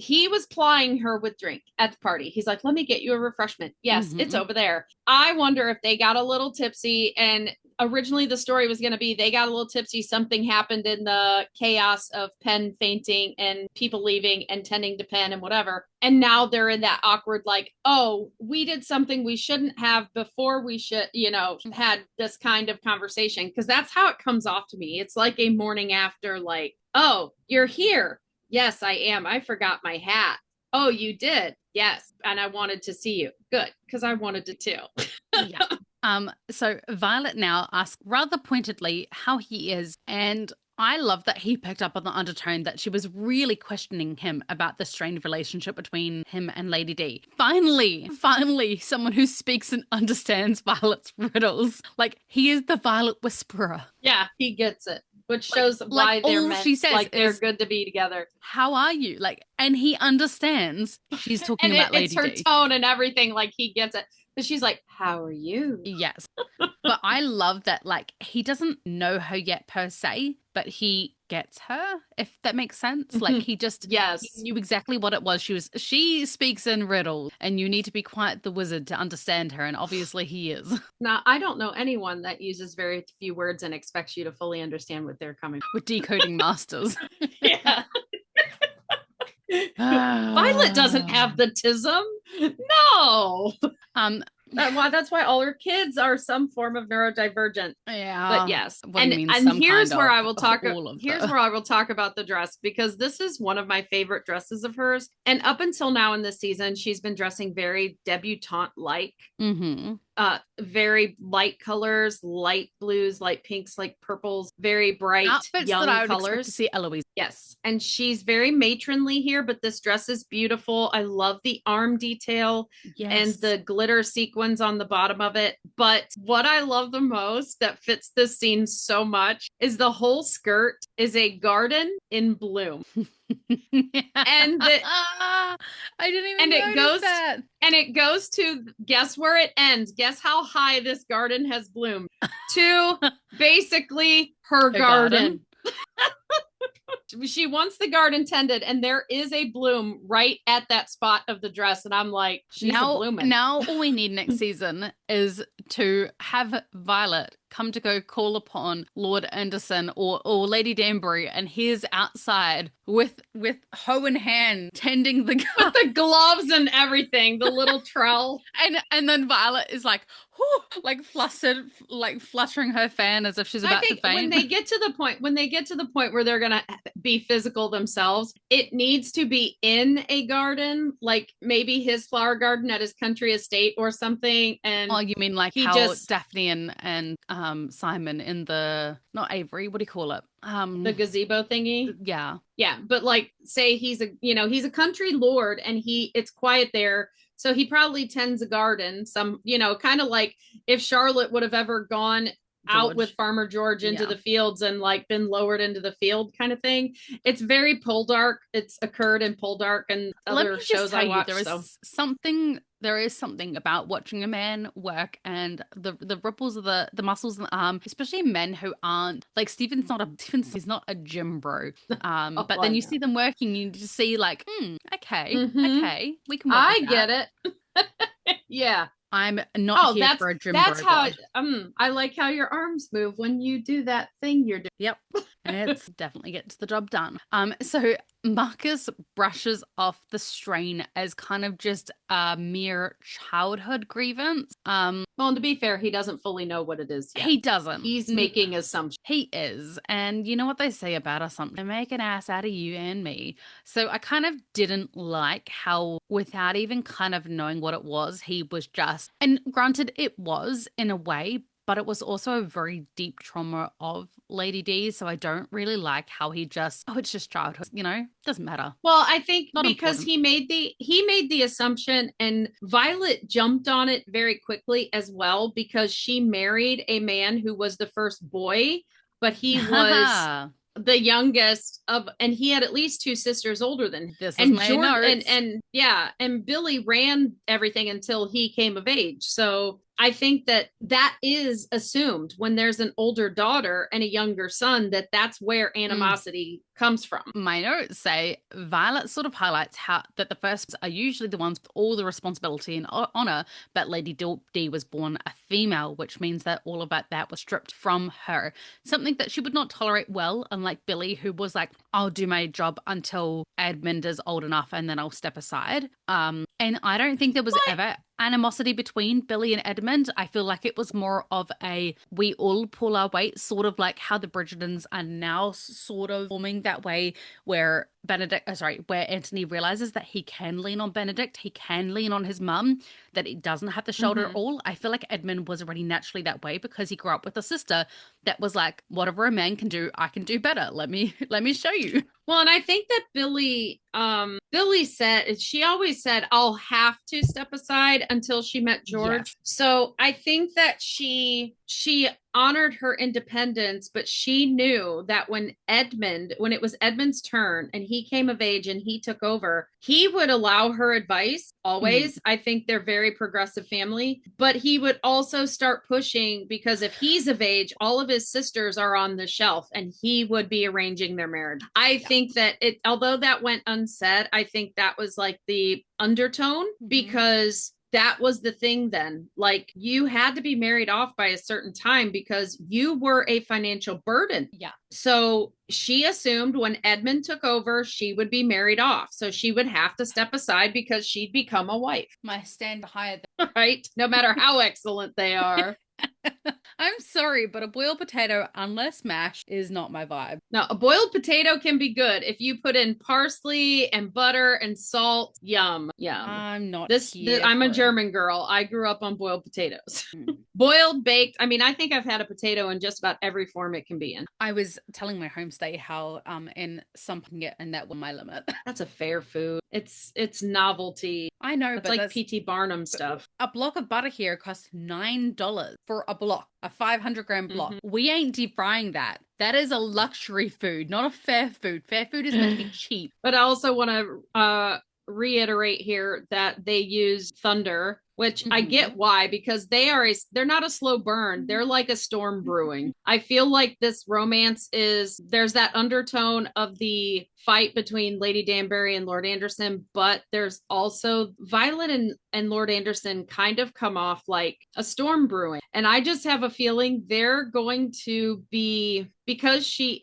plying her with drink at the party. He's like, let me get you a refreshment. Yes, it's over there. I wonder if they got a little tipsy and originally the story was going to be they got a little tipsy. Something happened in the chaos of Penn fainting and people leaving and tending to Penn and whatever. And now they're in that awkward, like, oh, we did something we shouldn't have before we should, had this kind of conversation. Because that's how it comes off to me. It's like a morning after, like, oh, you're here. Yes, I am. I forgot my hat. Oh, you did? Yes. And I wanted to see you. Good. Because I wanted to too. Yeah. So Violet now asks rather pointedly how he is, and I love that he picked up on the undertone that she was really questioning him about the strained relationship between him and Lady D. Finally, someone who speaks and understands Violet's riddles. Like, he is the Violet Whisperer. Yeah, he gets it. Which shows why they're meant, she says like they're good to be together. How are you? Like, and he understands she's talking about Lady D. It's her tone and everything. Like, he gets it. But she's like, how are you? Yes. But I love that, like, he doesn't know her yet per se, but he gets her, if that makes sense. Like, he just he knew exactly what it was. She speaks in riddles, and you need to be quite the wizard to understand her, and obviously he is. Now, I don't know anyone that uses very few words and expects you to fully understand what they're coming from. With decoding masters. Yeah. Violet doesn't have the tism. No. That's why all her kids are some form of neurodivergent. Yeah. But yes. And here's where I will talk about the dress, because this is one of my favorite dresses of hers. And up until now in this season, she's been dressing very debutante-like. Mm-hmm. Very light colors, light blues, light pinks, light purples, very bright outfits young that I would colors. expect to see Eloise. Yes. And she's very matronly here, but this dress is beautiful. I love the arm detail and the glitter sequins on the bottom of it. But what I love the most that fits this scene so much is the whole skirt is a garden in bloom. And I didn't even notice that. And it goes to, guess where it ends? Guess how high this garden has bloomed? To basically her garden. She wants the garden tended, and there is a bloom right at that spot of the dress. And I'm like, she's a blooming. Now all we need next season is to have Violet come to go call upon Lord Anderson or Lady Danbury, and he's outside with hoe in hand tending the garden. With the gloves and everything, the little trowel. And then Violet is like, whew, like flustered, like fluttering her fan as if she's about to faint. When they get to the point where they're gonna be physical themselves, it needs to be in a garden, like maybe his flower garden at his country estate or something. And you mean like how Daphne and Simon in the, not Avery, what do you call it? The gazebo thingy. Yeah. But like, say he's a country lord, and it's quiet there. So he probably tends a garden, kind of like if Charlotte would have ever gone out with Farmer George into the fields and like been lowered into the field kind of thing. It's very Poldark. It's occurred in Poldark and other shows I watch. There is something about watching a man work and the ripples of the muscles in the arm, especially men who aren't like Stephen's not a gym bro. But then you see them working, you just see like, okay, we can work with that. Get it. Yeah. I'm not here for a gym bro. That's how I like how your arms move when you do that thing you're doing. Yep. It's definitely gets the job done. So Marcus brushes off the strain as kind of just a mere childhood grievance. Well, and to be fair, he doesn't fully know what it is yet. He doesn't. He's making assumptions. He is. And you know what they say about assumptions? They make an ass out of you and me. So I kind of didn't like how, without even kind of knowing what it was, he was just, and granted it was in a way, but it was also a very deep trauma of Lady D. So I don't really like how he just, it's just childhood, doesn't matter. Well, I think because he made the assumption, and Violet jumped on it very quickly as well, because she married a man who was the first boy, but he was the youngest of, and he had at least two sisters older than him. And Billy ran everything until he came of age. So I think that that is assumed when there's an older daughter and a younger son, that that's where animosity comes from. My notes say Violet sort of highlights how that the first are usually the ones with all the responsibility and honor, but Lady D was born a female, which means that all of that was stripped from her. Something that she would not tolerate well, unlike Billy, who was like, I'll do my job until Edmund is old enough and then I'll step aside. And I don't think there was ever animosity between Billy and Edmund. I feel like it was more of a we all pull our weight, sort of like how the Bridgertons are now sort of forming that way, where where Anthony realizes that he can lean on Benedict, he can lean on his mum, that he doesn't have to shoulder it all. I feel like Edmund was already naturally that way because he grew up with a sister that was like, whatever a man can do, I can do better. Let me show you. Well, and I think that Billy said, she always said, I'll have to step aside until she met George. Yes. So I think that she honored her independence, but she knew that when it was Edmund's turn and he came of age and he took over, he would allow her advice always. I think they're very progressive family, but he would also start pushing, because if he's of age, all of his sisters are on the shelf and he would be arranging their marriage. I think that although that went unsaid, I think that was like the undertone, because that was the thing then. Like, you had to be married off by a certain time because you were a financial burden. Yeah. So she assumed when Edmund took over, she would be married off. So she would have to step aside because she'd become a wife. My stand higher than right? No matter how excellent they are. I'm sorry, but a boiled potato, unless mashed, is not my vibe. Now, a boiled potato can be good if you put in parsley and butter and salt. Yum, yum. I'm not I'm a German girl. I grew up on boiled potatoes. Boiled, baked. I mean, I think I've had a potato in just about every form it can be in. I was telling my homestay how in some can get, and that was my limit. That's a fair food. It's novelty. I know, it's like P.T. Barnum stuff. A block of butter here costs $9 for a block, a 500-gram block. We ain't deep frying that. That is a luxury food, not a fair food. Fair food is meant to be cheap. But I also want to reiterate here that they use thunder, which I get why, because they're not a slow burn. They're like a storm brewing. I feel like this romance there's that undertone of the fight between Lady Danbury and Lord Anderson, but there's also Violet and Lord Anderson kind of come off like a storm brewing. And I just have a feeling they're going to be, because she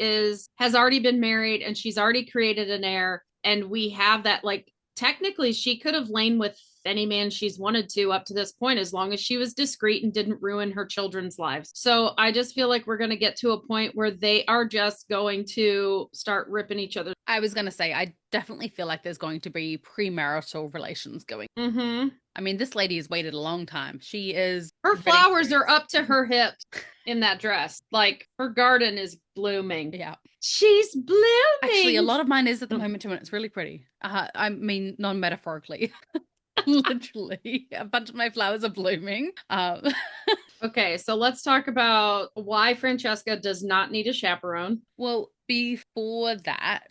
has already been married and she's already created an heir, and we have that, like, technically she could have lain with any man she's wanted to up to this point, as long as she was discreet and didn't ruin her children's lives. So I just feel like we're going to get to a point where they are just going to start ripping each other. I was going to say, I definitely feel like there's going to be premarital relations going. I mean, this lady has waited a long time. Her flowers are up to her hips in that dress. Like, her garden is blooming. Yeah. She's blooming. Actually, a lot of mine is at the moment too, and it's really pretty. I mean, non-metaphorically. Literally, a bunch of my flowers are blooming. Okay, so let's talk about why Francesca does not need a chaperone. Well, before that,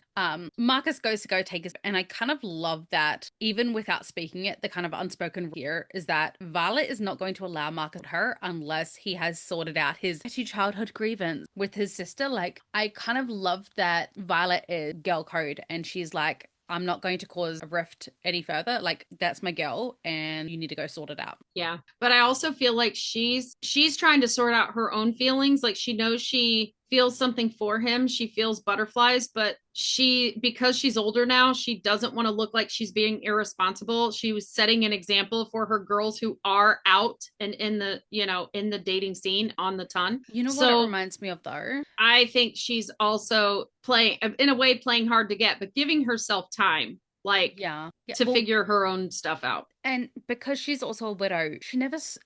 Marcus goes to go take his, and I kind of love that, even without speaking it, the kind of unspoken here is that Violet is not going to allow Marcus to her unless he has sorted out his childhood grievance with his sister. Like, I kind of love that Violet is girl code, and she's like, I'm not going to cause a rift any further. Like, that's my girl and you need to go sort it out. Yeah. But I also feel like she's trying to sort out her own feelings. Like, she knows she feels something for him. She feels butterflies, but because she's older now, she doesn't want to look like she's being irresponsible. She was setting an example for her girls who are out and in the dating scene on the ton. You know what it reminds me of, though? I think she's also playing hard to get, but giving herself time. Like, to figure her own stuff out. And because she's also a widow,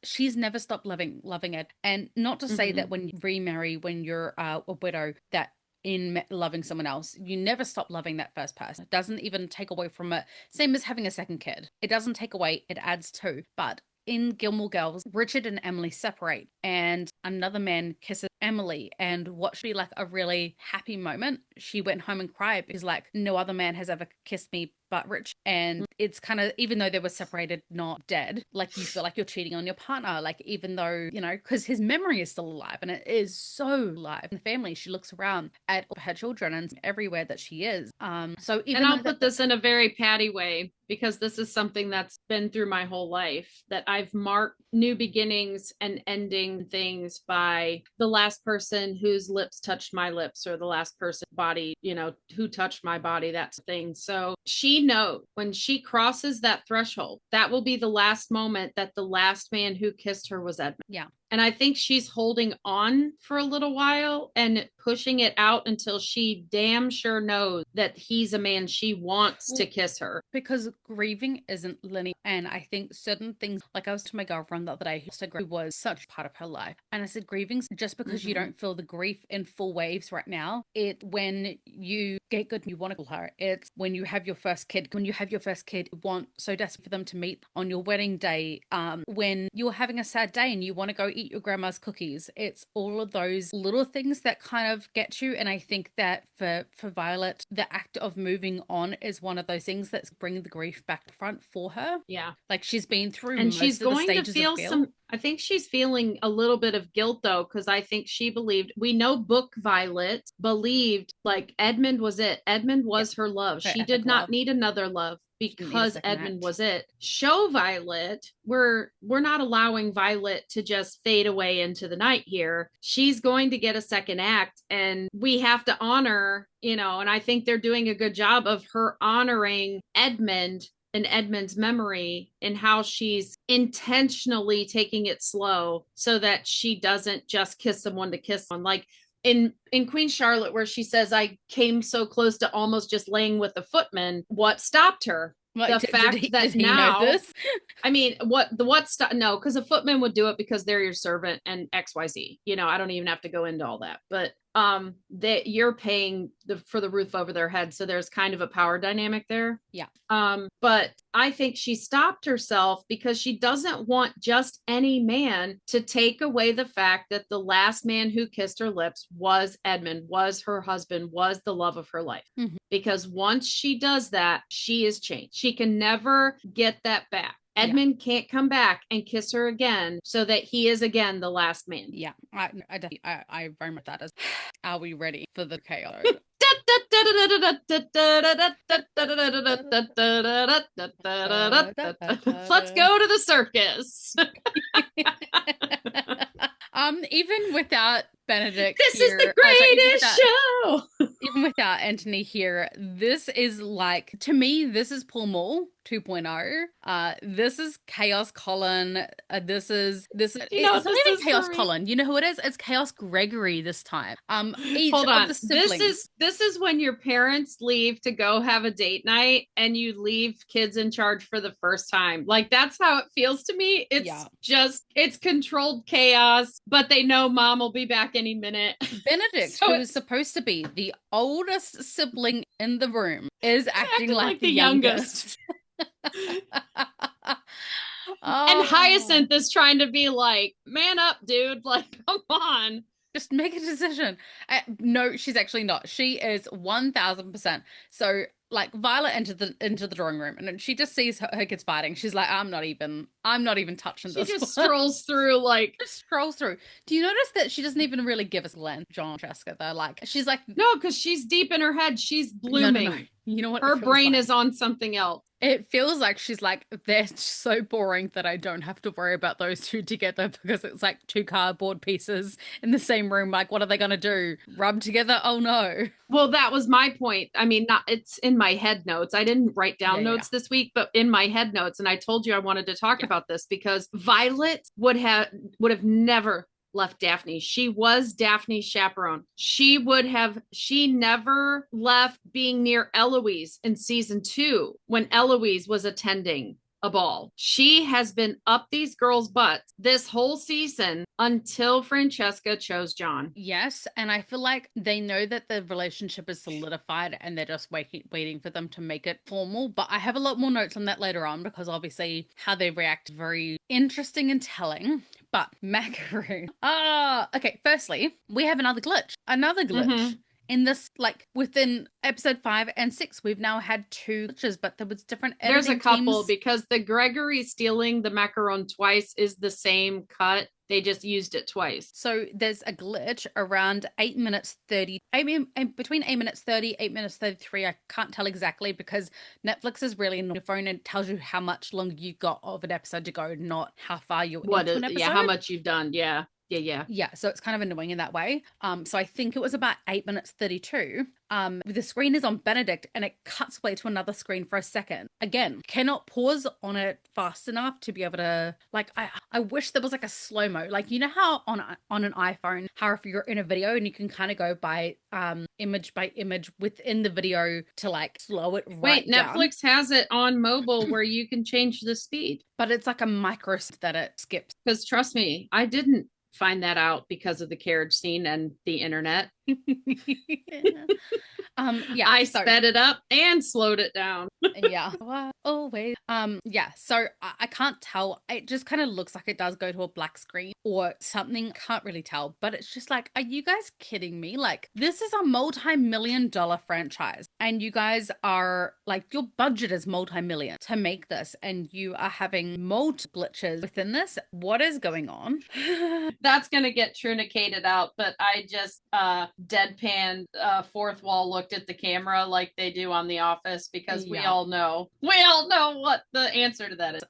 she's never stopped loving it. And not to say that when you remarry, when you're a widow, that in loving someone else, you never stop loving that first person. It doesn't even take away from it. Same as having a second kid. It doesn't take away, it adds to. But in Gilmore Girls, Richard and Emily separate and another man kisses Emily, and what should be like a really happy moment, she went home and cried because, like, no other man has ever kissed me but rich. And it's kind of, even though they were separated, not dead, like you feel like you're cheating on your partner. Like, even though, you know, because his memory is still alive and it is so alive in the family, she looks around at her children and everywhere that she is. So even and I'll though put this in a very Patty way, because this is something that's been through my whole life, that I've marked new beginnings and ending things by the last person whose lips touched my lips, or the last person body, you know, who touched my body, that's thing. So she knows when she crosses that threshold, that will be the last moment that the last man who kissed her was Edmund. yeah. And I think she's holding on for a little while and pushing it out until she damn sure knows that he's a man she wants to kiss her. Because grieving isn't linear. And I think certain things, like I was to my girlfriend the other day who was such part of her life. And I said, grieving, just because you don't feel the grief in full waves right now, it when you get good and you want to call her. It's when you have your first kid. When you have your first kid, you want so desperate for them to meet on your wedding day. When you're having a sad day and you want to go eat your grandma's cookies. It's all of those little things that kind of get you. And I think that for Violet, the act of moving on is one of those things that's bringing the grief back to front for her. Yeah. Like, she's been through and most she's of the going to stages feel of guilt. some, I think she's feeling a little bit of guilt though, because I think she believed, we know book Violet believed like Edmund was it. Edmund was her love. Her She epic did not love. need another love She didn't need a because second Edmund act. was it. Show Violet, we're not allowing Violet to just fade away into the night here. She's going to get a second act, and we have to honor, you know, and I think they're doing a good job of her honoring Edmund and Edmund's memory, and how she's intentionally taking it slow so that she doesn't just kiss someone to kiss someone. Like in Queen Charlotte, where she says, I came so close to almost just laying with the footman. What stopped her? Like, The fact that did he now, know this? I mean, no, because a footman would do it because they're your servant and XYZ. You know, I don't even have to go into all that. But that you're paying for the roof over their head. So there's kind of a power dynamic there. Yeah. But I think she stopped herself because she doesn't want just any man to take away the fact that the last man who kissed her lips was Edmund, was her husband, was the love of her life. Mm-hmm. Because once she does that, she is changed. She can never get that back. Edmund can't come back and kiss her again so that he is again the last man. Yeah, I very much that as. Are we ready for the chaos? Let's go to the circus. Even without Benedict this here, is the greatest show. Even without Anthony here, this is like, to me, this is Pall 2.0. This is Chaos Colin. It's not even Chaos Colin. You know who it is? It's Chaos Gregory this time. Hold on. This is when your parents leave to go have a date night and you leave kids in charge for the first time. Like, that's how it feels to me. It's controlled chaos, but they know mom will be back any minute. Benedict, who is supposed to be the oldest sibling in the room, is acting like the youngest. And Hyacinth is trying to be like, man up, dude. Like, come on. Just make a decision. No, she's actually not. She is 1000%. So, like, Violet entered the drawing room and she just sees her kids fighting. She's like, I'm not even touching this. She just strolls through, like, Do you notice that she doesn't even really give us Len, John, Jessica? They're like, she's like, no, because she's deep in her head. She's blooming. No. You know what? Her brain is on something else. It feels like she's like, they're so boring that I don't have to worry about those two together, because it's like two cardboard pieces in the same room. Like, what are they going to do? Rub together? Oh no. Well, that was my point. I mean, it's in my head notes. I didn't write down notes this week, but in my head notes. And I told you I wanted to talk about this because Violet would have never left Daphne. She was Daphne's chaperone. She never left being near Eloise in season 2 when Eloise was attending a ball. She has been up these girls' butts this whole season until Francesca chose John. Yes, and I feel like they know that the relationship is solidified and they're just waiting for them to make it formal. But I have a lot more notes on that later on, because obviously how they react is very interesting and telling. But Macaroon. Okay, firstly, we have another glitch. in this, like within episode 5 and 6, we've now had 2 glitches, but there was different editing There's a couple teams. because the Gregory stealing the macaron twice is the same cut. They just used it twice. So there's a glitch around 8 minutes 30. I mean, between 8 minutes 30, 8 minutes 33. I can't tell exactly because Netflix is really on your phone and tells you how much longer you got of an episode to go, not how far you're into an episode. Yeah, how much you've done. Yeah. Yeah, so it's kind of annoying in that way. So I think it was about 8 minutes 32. The screen is on Benedict and it cuts away to another screen for a second. Again, cannot pause on it fast enough to be able to, like, I wish there was like a slow-mo. Like, you know how on an iPhone, how if you're in a video and you can kind of go by image by image within the video to like slow it right down. Netflix has it on mobile where you can change the speed. But it's like a micro that it skips. Because trust me, I didn't find that out because of the carriage scene and the internet. I sped it up and slowed it down. Yeah. Always. Yeah. So I can't tell. It just kind of looks like it does go to a black screen or something. Can't really tell. But it's just like, are you guys kidding me? Like, this is a multi-million-dollar franchise, and you guys are like, your budget is multi-million to make this, and you are having multiple glitches within this. What is going on? That's gonna get trunicated out, but I just deadpan fourth wall looked at the camera like they do on The Office because we all know what the answer to that is.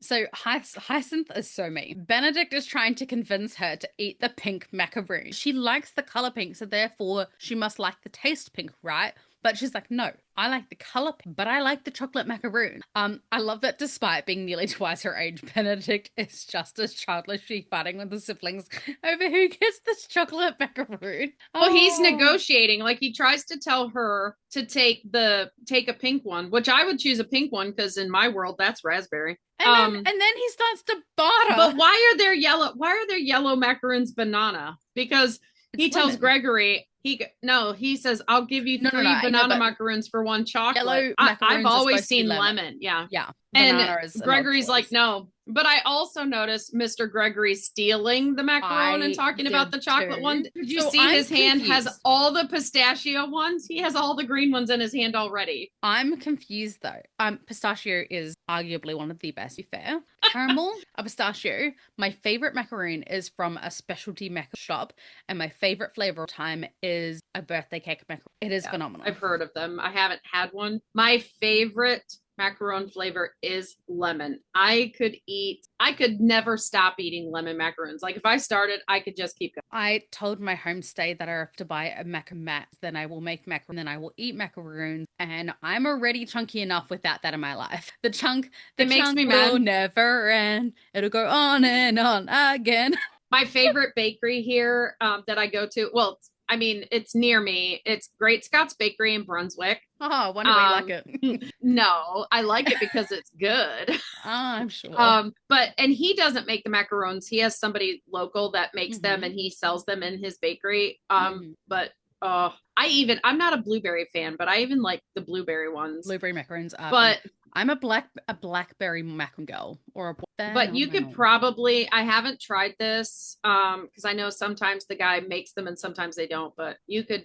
So Hyacinth is so mean. Benedict is trying to convince her to eat the pink macaroon. She likes the color pink, so therefore she must like the taste pink, right? But she's like, no, I like the color pink, but I like the chocolate macaroon. I love that despite being nearly twice her age, Benedict is just as childishly fighting with the siblings over who gets this chocolate macaroon. Well, he's negotiating. Like, he tries to tell her to take a pink one, which I would choose a pink one because in my world that's raspberry. And then he starts to barter. But why are there yellow macaroons banana? Because he tells Gregory, he says, I'll give you 3 banana macaroons for 1 chocolate. Yellow I've always seen lemon. Yeah. And Gregory's like, no. But I also noticed Mr. Gregory stealing the macaron and talking about the chocolate one. Did you see his hand has all the pistachio ones? He has all the green ones in his hand already. I'm confused though. Pistachio is arguably one of the best, to be fair. Caramel, a pistachio. My favorite macaroon is from a specialty macaron shop, and my favorite flavor of time is a birthday cake macaron. It is phenomenal. I've heard of them. I haven't had one. My favorite macaron flavor is lemon. I could never stop eating lemon macaroons. Like, if I started, I could just keep going. I told my homestay that I have to buy a macaron mat, then I will make macaron, then I will eat macaroons, and I'm already chunky enough without that in my life. The chunk makes me will mad. Never end. It'll go on and on again. My favorite bakery here that I go to, well, I mean, it's near me. It's Great Scott's Bakery in Brunswick. Oh, wonder why you like it. No, I like it because it's good. I'm sure. And he doesn't make the macarons. He has somebody local that makes them, and he sells them in his bakery. But I'm not a blueberry fan, but I even like the blueberry ones. Blueberry macarons are. But I'm a blackberry macaron girl or a. But you could probably. I haven't tried this because I know sometimes the guy makes them and sometimes they don't. But you could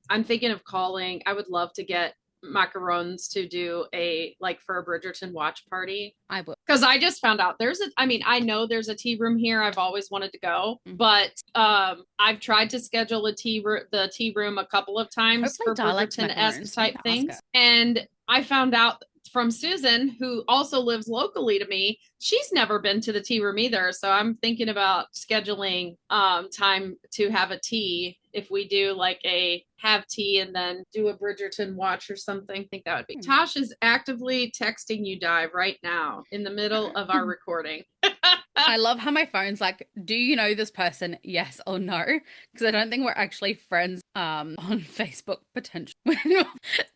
I'm thinking of calling. I would love to get macarons to do for a Bridgerton watch party. I will, because I just found out I know there's a tea room here. I've always wanted to go, but I've tried to schedule the tea room a couple of times for Bridgerton-esque type things, and I found out from Susan, who also lives locally to me, she's never been to the tea room either. So I'm thinking about scheduling time to have a tea. If we do have tea and then do a Bridgerton watch or something, I think that would be. Tosh is actively texting you, Di, right now in the middle of our recording. I love how my phone's like, do you know this person? Yes or no? Because I don't think we're actually friends on Facebook, potentially.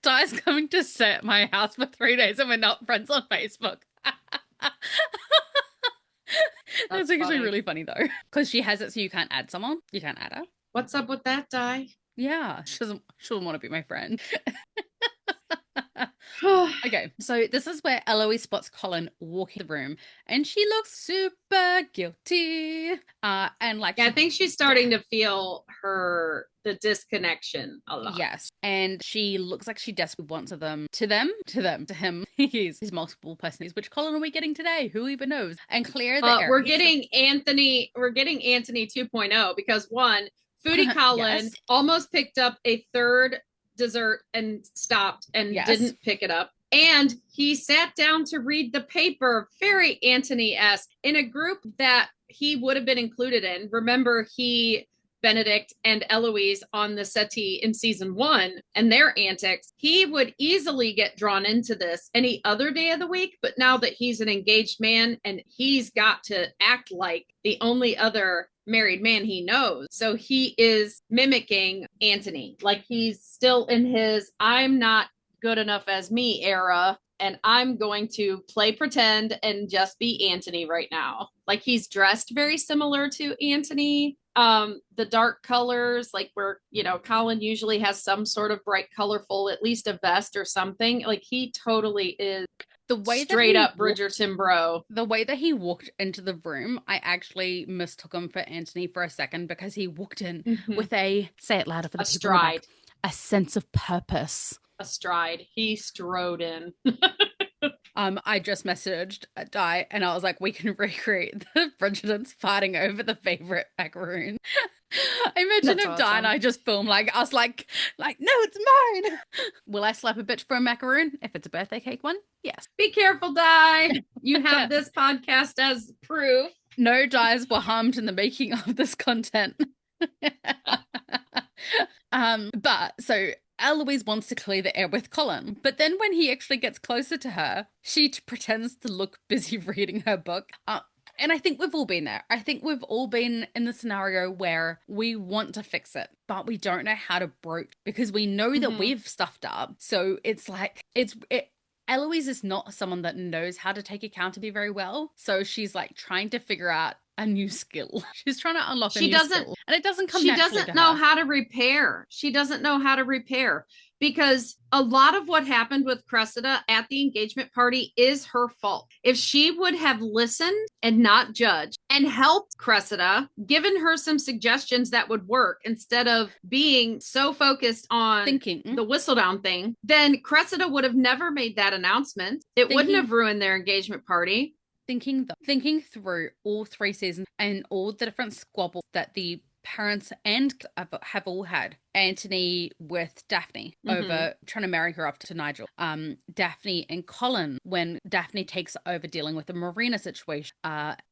Di's coming to stay at my house for 3 days and we're not friends on Facebook. That's actually funny. Really funny though. Because she has it so you can't add someone. You can't add her. What's up with that, Di? Yeah, she doesn't want to be my friend. Okay, so this is where Eloise spots Colin walking the room, and she looks super guilty. And like, Yeah, I think she's starting to feel the disconnection a lot. yes, and she looks like she desperately wants to him. He's multiple personalities. Which Colin are we getting today? Who even knows? And clear the air. We're getting Anthony 2.0 because one, Foodie Colin Yes. almost picked up a third dessert and stopped and Yes. didn't pick it up. And he sat down to read the paper, very Anthony-esque, in a group that he would have been included in. Remember, Benedict and Eloise on the settee in season 1 and their antics, he would easily get drawn into this any other day of the week. But now that he's an engaged man and he's got to act like the only other married man he knows, so he is mimicking Anthony. Like he's still in his I'm not good enough as me era, and I'm going to play pretend and just be Anthony right now. Like he's dressed very similar to Anthony. The dark colors, like where, Colin usually has some sort of bright, colorful, at least a vest or something. Like he totally is the way straight up Bridgerton bro. The way that he walked into the room, I actually mistook him for Anthony for a second because he walked in with say it louder for the people stride, a sense of purpose. A stride. He strode in. I just messaged Di and I was like, we can recreate the Bridgertons fighting over the favorite macaroon. Imagine if awesome. Di and I just film us like, no, it's mine. Will I slap a bitch for a macaroon if it's a birthday cake one? Yes. Be careful, Di. You have this podcast as proof. No Di's were harmed in the making of this content. But so Eloise wants to clear the air with Colin, but then when he actually gets closer to her, she pretends to look busy reading her book. And I think we've all been there. I think we've all been in the scenario where we want to fix it, but we don't know how to broach because we know that we've stuffed up. So it's like, Eloise is not someone that knows how to take accountability very well. So she's like trying to figure out a new skill. She's trying to unlock a new skill. And it doesn't come naturally to her. She doesn't know how to repair. She doesn't know how to repair because a lot of what happened with Cressida at the engagement party is her fault. If she would have listened and not judged and helped Cressida, given her some suggestions that would work instead of being so focused on thinking the Whistledown thing, then Cressida would have never made that announcement. It wouldn't have ruined their engagement party. Thinking through all 3 seasons and all the different squabbles that the parents and have all had. Anthony with Daphne over trying to marry her off to Nigel. Daphne and Colin when Daphne takes over dealing with the Marina situation.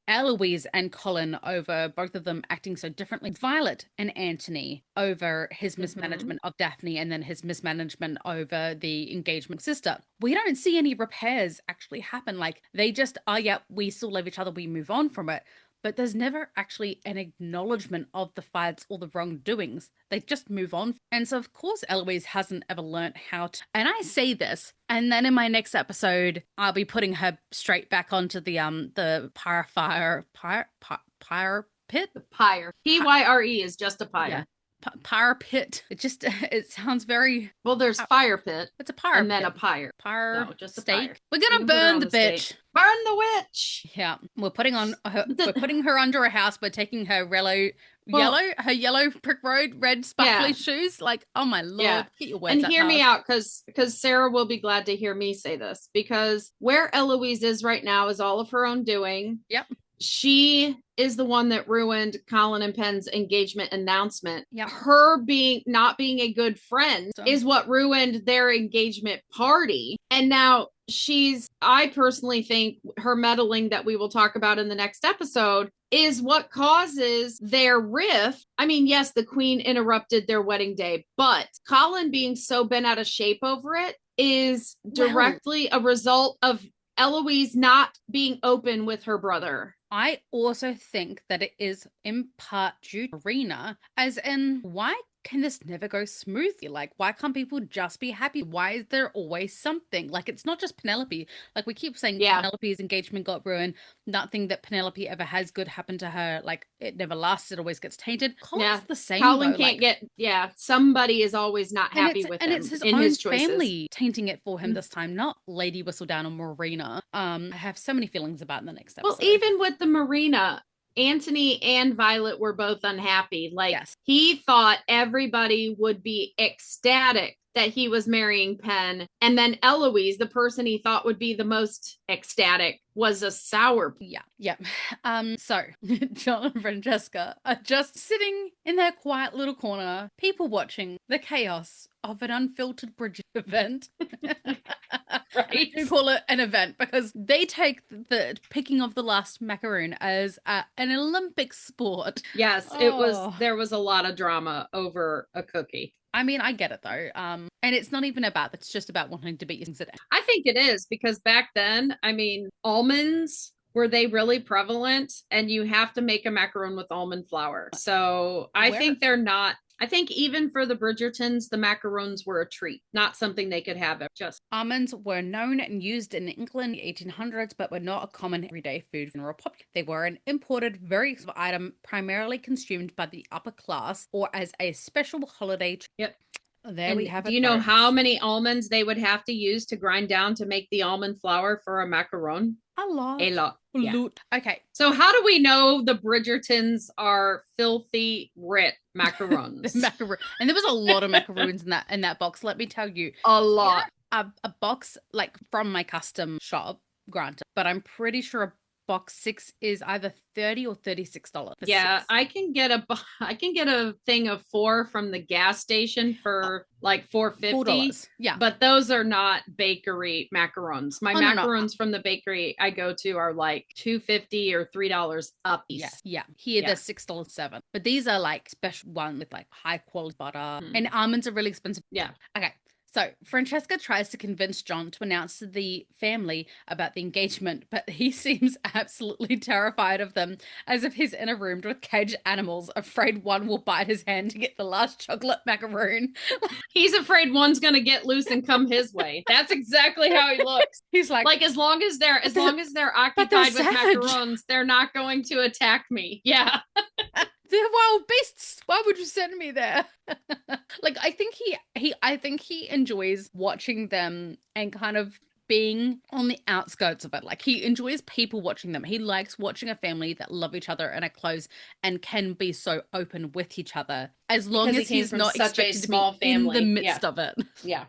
Eloise and Colin over both of them acting so differently. Violet and Anthony over his mismanagement of Daphne and then his mismanagement over the engagement sister. We don't see any repairs actually happen. Like they just, we still love each other, we move on from it. But there's never actually an acknowledgement of the fights or the wrongdoings. They just move on. And so, of course, Eloise hasn't ever learned how to... And I say this, and then in my next episode, I'll be putting her straight back onto the pyre pit? The pyre. P-Y-R-E is just a pyre. Yeah. Pyre pit. It sounds very... Well, there's fire pit. It's a pyre and pit. then a pyre. Pyre just a stake. Pyre. We're gonna burn the bitch. Stake. Burn the witch. Yeah, we're putting her under a house. We're taking her yellow brick road red sparkly shoes. Like, oh my lord, get your words and hear me out, because Sarah will be glad to hear me say this, because where Eloise is right now is all of her own doing. Yep. She is the one that ruined Colin and Penn's engagement announcement. Yep. Her not being a good friend is what ruined their engagement party. And now I personally think her meddling that we will talk about in the next episode is what causes their rift. I mean, yes, the queen interrupted their wedding day, but Colin being so bent out of shape over it is directly a result of Eloise not being open with her brother. I also think that it is in part due to Marina, as in, why can this never go smoothly? Like, why can't people just be happy? Why is there always something? Like, it's not just Penelope. Like, we keep saying Yeah. Penelope's engagement got ruined. Nothing that Penelope ever has good happen to her. Like, it never lasts. It always gets tainted. Colin's the same, Colin though. can't Like, somebody is always not happy with and him it's his in own his choices. family tainting it for him this time, not Lady Whistledown or Marina. I have so many feelings about in the next episode. Well, even with the Marina, Anthony and Violet were both unhappy. Like, Yes. he thought everybody would be ecstatic that he was marrying Penn. And then Eloise, the person he thought would be the most ecstatic, was a sour. Yeah. So John and Francesca are just sitting in their quiet little corner, people watching the chaos of an unfiltered Bridget event. Right. You call it an event because they take the picking of the last macaroon as an Olympic sport. Yes, there was a lot of drama over a cookie. I mean, I get it though. And it's not even about, it's just about wanting to beat your today. I think it is because back then, I mean, almonds, were they really prevalent? And you have to make a macaron with almond flour. So I think they're not. I think even for the Bridgertons, the macarons were a treat, not something they could have. Just almonds were known and used in England in the 1800s, but were not a common everyday food in the Republic. They were an imported, very expensive item, primarily consumed by the upper class or as a special holiday. Yep. There we have it. Do you know how many almonds they would have to use to grind down to make the almond flour for a macaron? A lot. Yeah. Okay. So how do we know the Bridgertons are filthy rich macarons? And there was a lot of macaroons in that box. Let me tell you, a lot. A box like from my custom shop, granted, but I'm pretty sure a box 6 is either $30 or $36. Yeah, 6. I can get a thing of 4 from the gas station for like $4.50. Yeah, but those are not bakery macarons. My macarons from the bakery I go to are like $2.50 or $3 a piece. Yeah. Here they're $6.07, but these are like special one with like high quality butter, and almonds are really expensive. Yeah. Okay. So Francesca tries to convince John to announce to the family about the engagement, but he seems absolutely terrified of them, as if he's in a room with caged animals, afraid one will bite his hand to get the last chocolate macaroon. He's afraid one's gonna get loose and come his way. That's exactly how he looks. He's like as long as they're occupied with macarons, they're not going to attack me. Yeah. They're wild beasts. Why would you send me there? Like, I think he enjoys watching them and kind of being on the outskirts of it. Like, he enjoys people watching them. He likes watching a family that love each other and are close and can be so open with each other, as long as he's not expected to be in the midst of it. Yeah.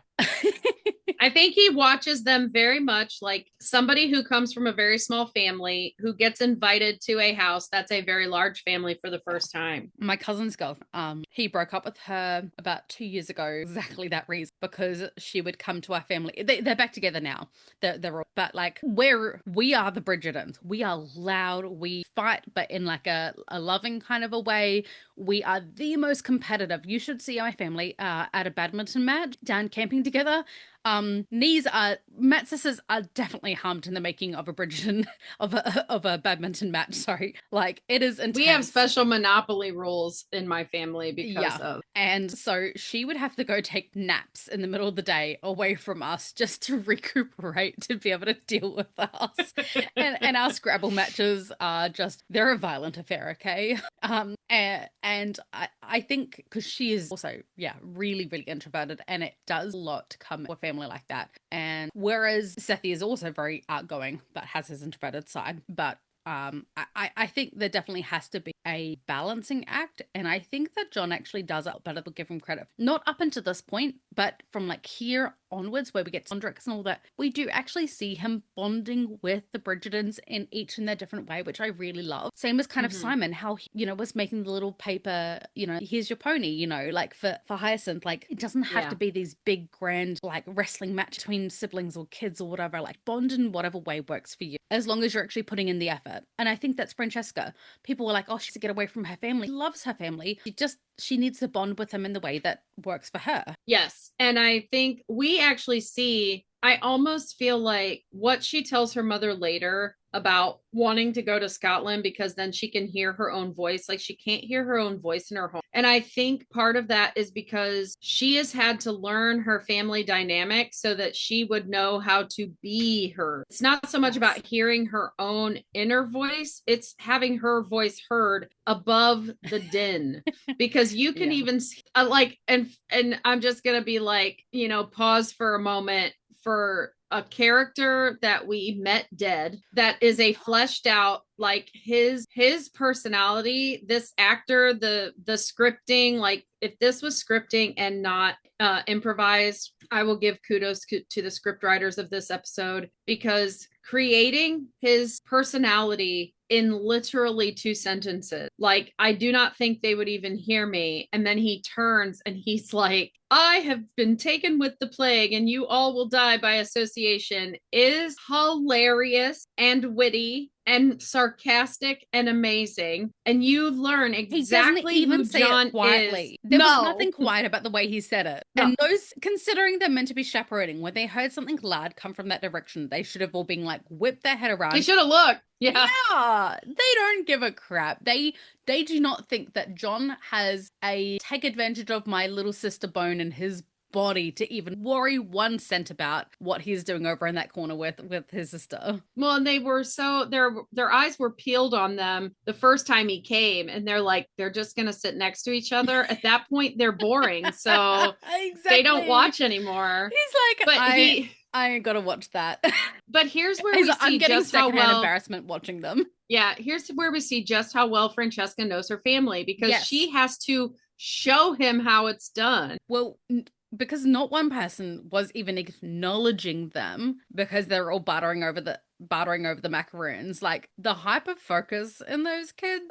I think he watches them very much like somebody who comes from a very small family who gets invited to a house that's a very large family for the first time. My cousin's girlfriend, he broke up with her about 2 years ago, exactly that reason, because she would come to our family. They're back together now. But like, we are the Bridgertons. We are loud. We fight, but in like a loving kind of a way. We are the most competitive. You should see my family at a badminton match, down camping together. Matt sisters are definitely harmed in the making of a Bridgerton of a badminton match. Sorry, like, it is intense. We have special Monopoly rules in my family because of, and so she would have to go take naps in the middle of the day away from us just to recuperate, to be able to deal with us. and our Scrabble matches are they're a violent affair. Okay. And I think because she is also really, really introverted, and it does a lot to come with a family like that. And whereas Sethi is also very outgoing but has his introverted side, but I think there definitely has to be a balancing act, and I think that John actually does it better, to give him credit. Not up until this point, but from like here onwards, where we get Sondrix and all that, we do actually see him bonding with the Bridgertons in each in their different way, which I really love. Same as kind of Simon, how he, was making the little paper, here's your pony, like for Hyacinth. Like, it doesn't have to be these big grand like wrestling match between siblings or kids or whatever. Like, bond in whatever way works for you, as long as you're actually putting in the effort. And I think that's Francesca. People were like, oh, she's to get away from her family. She loves her family. She needs to bond with them in the way that works for her. Yes. And I think we actually see, I almost feel like what she tells her mother later about wanting to go to Scotland because then she can hear her own voice. Like she can't hear her own voice in her home. And I think part of that is because she has had to learn her family dynamic so that she would know how to be her. It's not so much about hearing her own inner voice, it's having her voice heard above the din. Because you can even like, and I'm just gonna be like, pause for a moment for a character that we met dead that is a fleshed out, like his personality, this actor, the scripting, like if this was scripting and not improvised, I will give kudos to the script writers of this episode, because creating his personality in literally 2 sentences. Like, I do not think they would even hear me. And then he turns and he's like, I have been taken with the plague and you all will die by association, is hilarious and witty and sarcastic and amazing. And you learn exactly who John is. There was nothing quiet about the way he said it. No. And those, considering they're meant to be chaperoning, when they heard something loud come from that direction, they should have all been like, whip their head around. They should have looked. Yeah. They don't give a crap. They do not think that John has a take advantage of my little sister bone in his body to even worry 1 cent about what he's doing over in that corner with his sister. Well, and they were so their eyes were peeled on them the first time he came, and they're like, they're just gonna sit next to each other. At that point, they're boring, so they don't watch anymore. He's like, I ain't gotta watch that. But here's where we see I'm getting just how well embarrassment watching them. Yeah, here's where we see just how well Francesca knows her family, because she has to show him how it's done. Well, because not one person was even acknowledging them, because they're all bartering over the macaroons. Like, the hyper focus in those kids,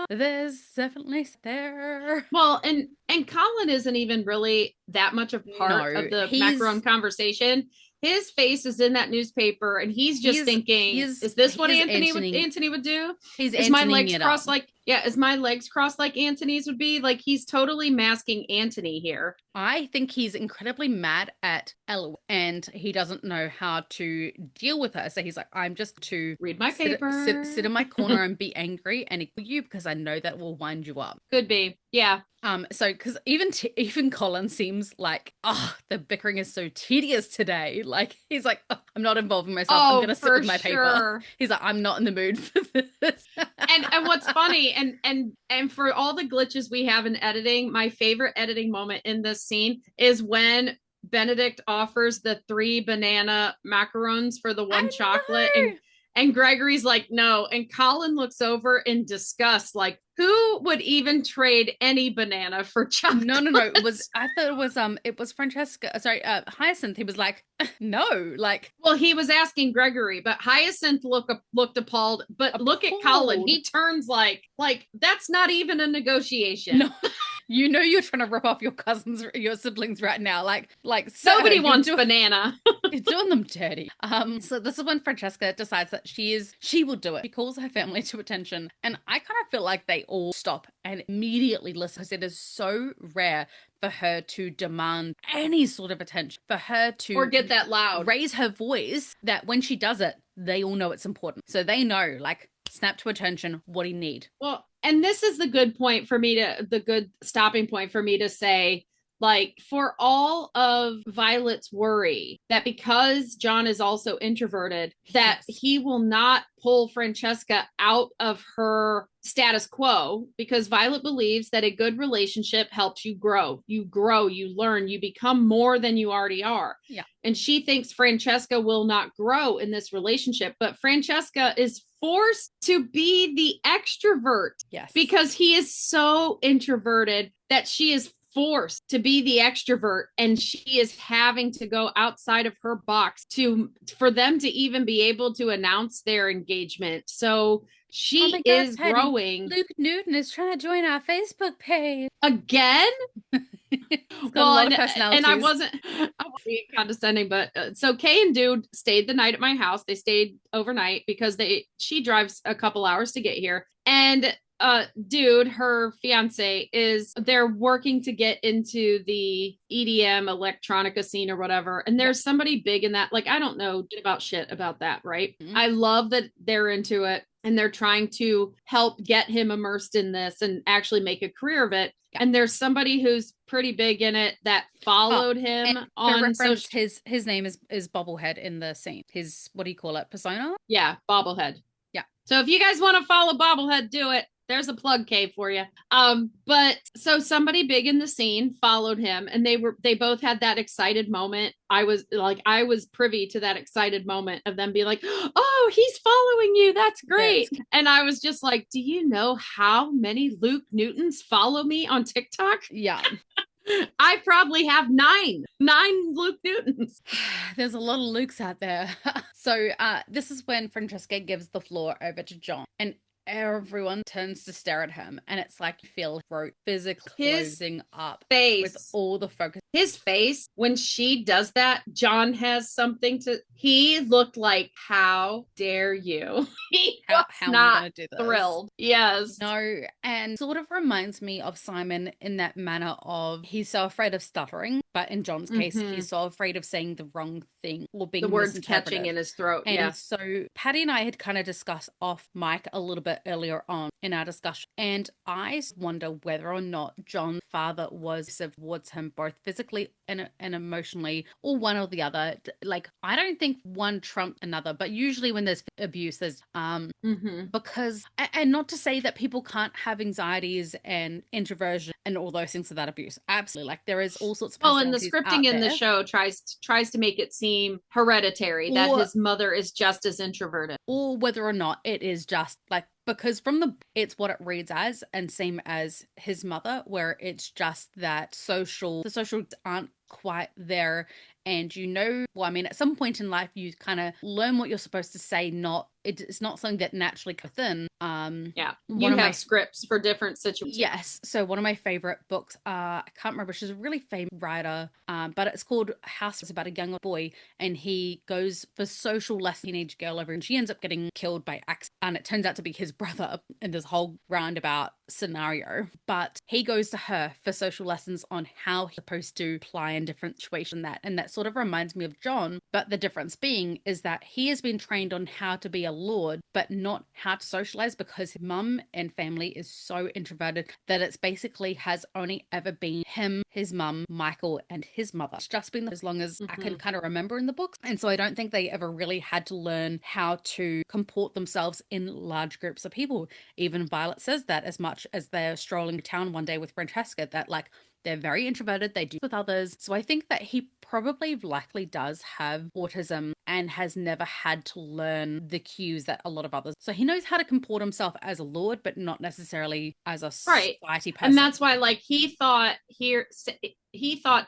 there's definitely there. Well, and Colin isn't even really that much a part of the macaroon conversation. His face is in that newspaper, and he's just thinking, is this what Anthony would do? Is my legs crossed is my legs crossed like Anthony's would be? Like, he's totally masking Anthony here. I think he's incredibly mad at Eloise, and he doesn't know how to deal with her. So he's like, I'm just to read my paper, sit in my corner and be angry and ignore you, because I know that will wind you up. Could be. Yeah. So because even Colin seems like, the bickering is so tedious today. Like, he's like, I'm not involving myself. I'm gonna sit with my paper. He's like, I'm not in the mood for this. and what's funny, and for all the glitches we have in editing, my favorite editing moment in this scene is when Benedict offers the 3 banana macaroons for the 1 chocolate, and Gregory's like, no. And Colin looks over in disgust, like, who would even trade any banana for chocolate? No. I thought it was Francesca. Sorry, Hyacinth. He was like, no, like. Well, he was asking Gregory, but Hyacinth looked appalled. But look at Colin. He turns like that's not even a negotiation. No. You know you're trying to rip off your cousins, your siblings right now. Like nobody wants banana. You're doing them dirty. So this is when Francesca decides that she will do it. She calls her family to attention, and I kind of feel like they all stop and immediately listen, because it is so rare for her to demand any sort of attention, for her to or get that loud, raise her voice, that when she does it, they all know it's important. So they know, like, snap to attention, what do you need? Well, and this is the good stopping point for me to say, like, for all of Violet's worry that because John is also introverted, that he will not pull Francesca out of her status quo, because Violet believes that a good relationship helps you grow. You grow, you learn, you become more than you already are. Yeah. And she thinks Francesca will not grow in this relationship, but Francesca is forced to be the extrovert. Yes. Because he is so introverted that she is forced to be the extrovert, and she is having to go outside of her box for them to even be able to announce their engagement. So she is growing. Luke Newton is trying to join our Facebook page again. Well, and I wasn't being condescending, but so Kay and Dude stayed the night at my house. They stayed overnight because she drives a couple hours to get here, and dude, her fiance, they're working to get into the EDM electronica scene or whatever. And there's somebody big in that. Like, I don't know about shit about that, right? Mhm. I love that they're into it and they're trying to help get him immersed in this and actually make a career of it. Yeah. And there's somebody who's pretty big in it that followed him on reference, his name is Bobblehead in the scene. His, what do you call it? Persona? Yeah, Bobblehead. Yeah. So if you guys want to follow Bobblehead, do it. There's a plug cave for you. But so somebody big in the scene followed him and they both had that excited moment. I was privy to that excited moment of them being like, oh, he's following you. That's great. Yes. And I was just like, do you know how many Luke Newtons follow me on TikTok? Yeah. I probably have nine Luke Newtons. There's a lot of Lukes out there. So this is when Francesca gives the floor over to John, and everyone turns to stare at him, and it's like you feel throat physically closing up face with all the focus. His face when she does that, John has something to. He looked like, how dare you? He was not thrilled. Yes. No, and sort of reminds me of Simon in that manner of he's so afraid of stuttering, but in John's case, he's so afraid of saying the wrong thing or being the words catching in his throat. And so Patty and I had kind of discussed off mic a little bit earlier on in our discussion, and I wonder whether or not John's father was abusive towards him, both physically and emotionally, or one or the other. Like, I don't think one trumped another, but usually when there's abuse, there's because, and not to say that people can't have anxieties and introversion and all those things of that abuse. Absolutely, like there is all sorts of. Oh, and the scripting in the show tries to make it seem hereditary, that his mother is just as introverted, or whether or not it is just like. Because from it's what it reads as, and same as his mother, where it's just that the social aren't quite there. And well, I mean, at some point in life, you kind of learn what you're supposed to say. It's not something that naturally comes in. You have scripts for different situations. Yes. So one of my favorite books, I can't remember, she's a really famous writer, but it's called House. It's about a young boy, and he goes for social lessons, teenage girl over, and she ends up getting killed by accident, and it turns out to be his brother in this whole roundabout scenario. But he goes to her for social lessons on how he's supposed to apply in different situations. And that sort of reminds me of John, but the difference being is that he has been trained on how to be a lord, but not how to socialize, because his mum and family is so introverted that it's basically has only ever been him, his mum, Michael, and his mother. It's just been as long as I can kind of remember in the books. And so I don't think they ever really had to learn how to comport themselves in large groups of people. Even Violet says that, as much as they're strolling town one day with Francesca, that like they're very introverted, they do with others. So I think that he probably likely does have autism and has never had to learn the cues that a lot of others. So he knows how to comport himself as a lord, but not necessarily as a society person. And that's why, like, he thought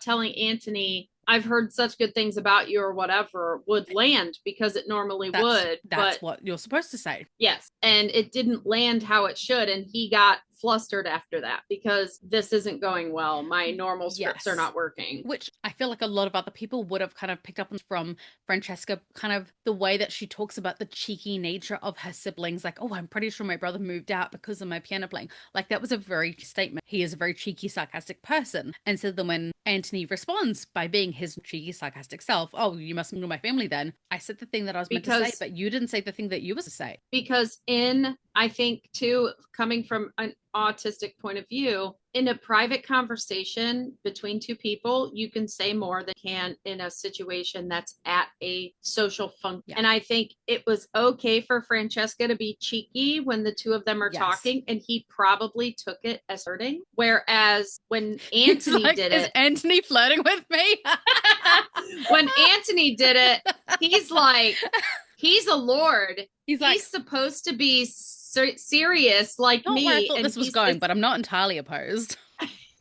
telling Anthony, I've heard such good things about you or whatever, would land, because it normally would. That's what you're supposed to say. Yes. And it didn't land how it should. And he got flustered after that, because this isn't going well. My normal scripts are not working. Which I feel like a lot of other people would have kind of picked up from Francesca, kind of the way that she talks about the cheeky nature of her siblings. Like, oh, I'm pretty sure my brother moved out because of my piano playing. Like, that was a very statement. He is a very cheeky, sarcastic person. And so then when Anthony responds by being his cheeky, sarcastic self, oh, you must know my family then. I said the thing that I was meant to say, but you didn't say the thing that you were to say. Because I think too, coming from an autistic point of view, in a private conversation between two people, you can say more than can in a situation that's at a social function. Yeah. And I think it was okay for Francesca to be cheeky when the two of them are talking, and he probably took it as flirting. Whereas when Anthony did it, is Anthony flirting with me? When Anthony did it, he's like, he's a lord. He's like, he's supposed to be serious like me. I thought this was going, but I'm not entirely opposed.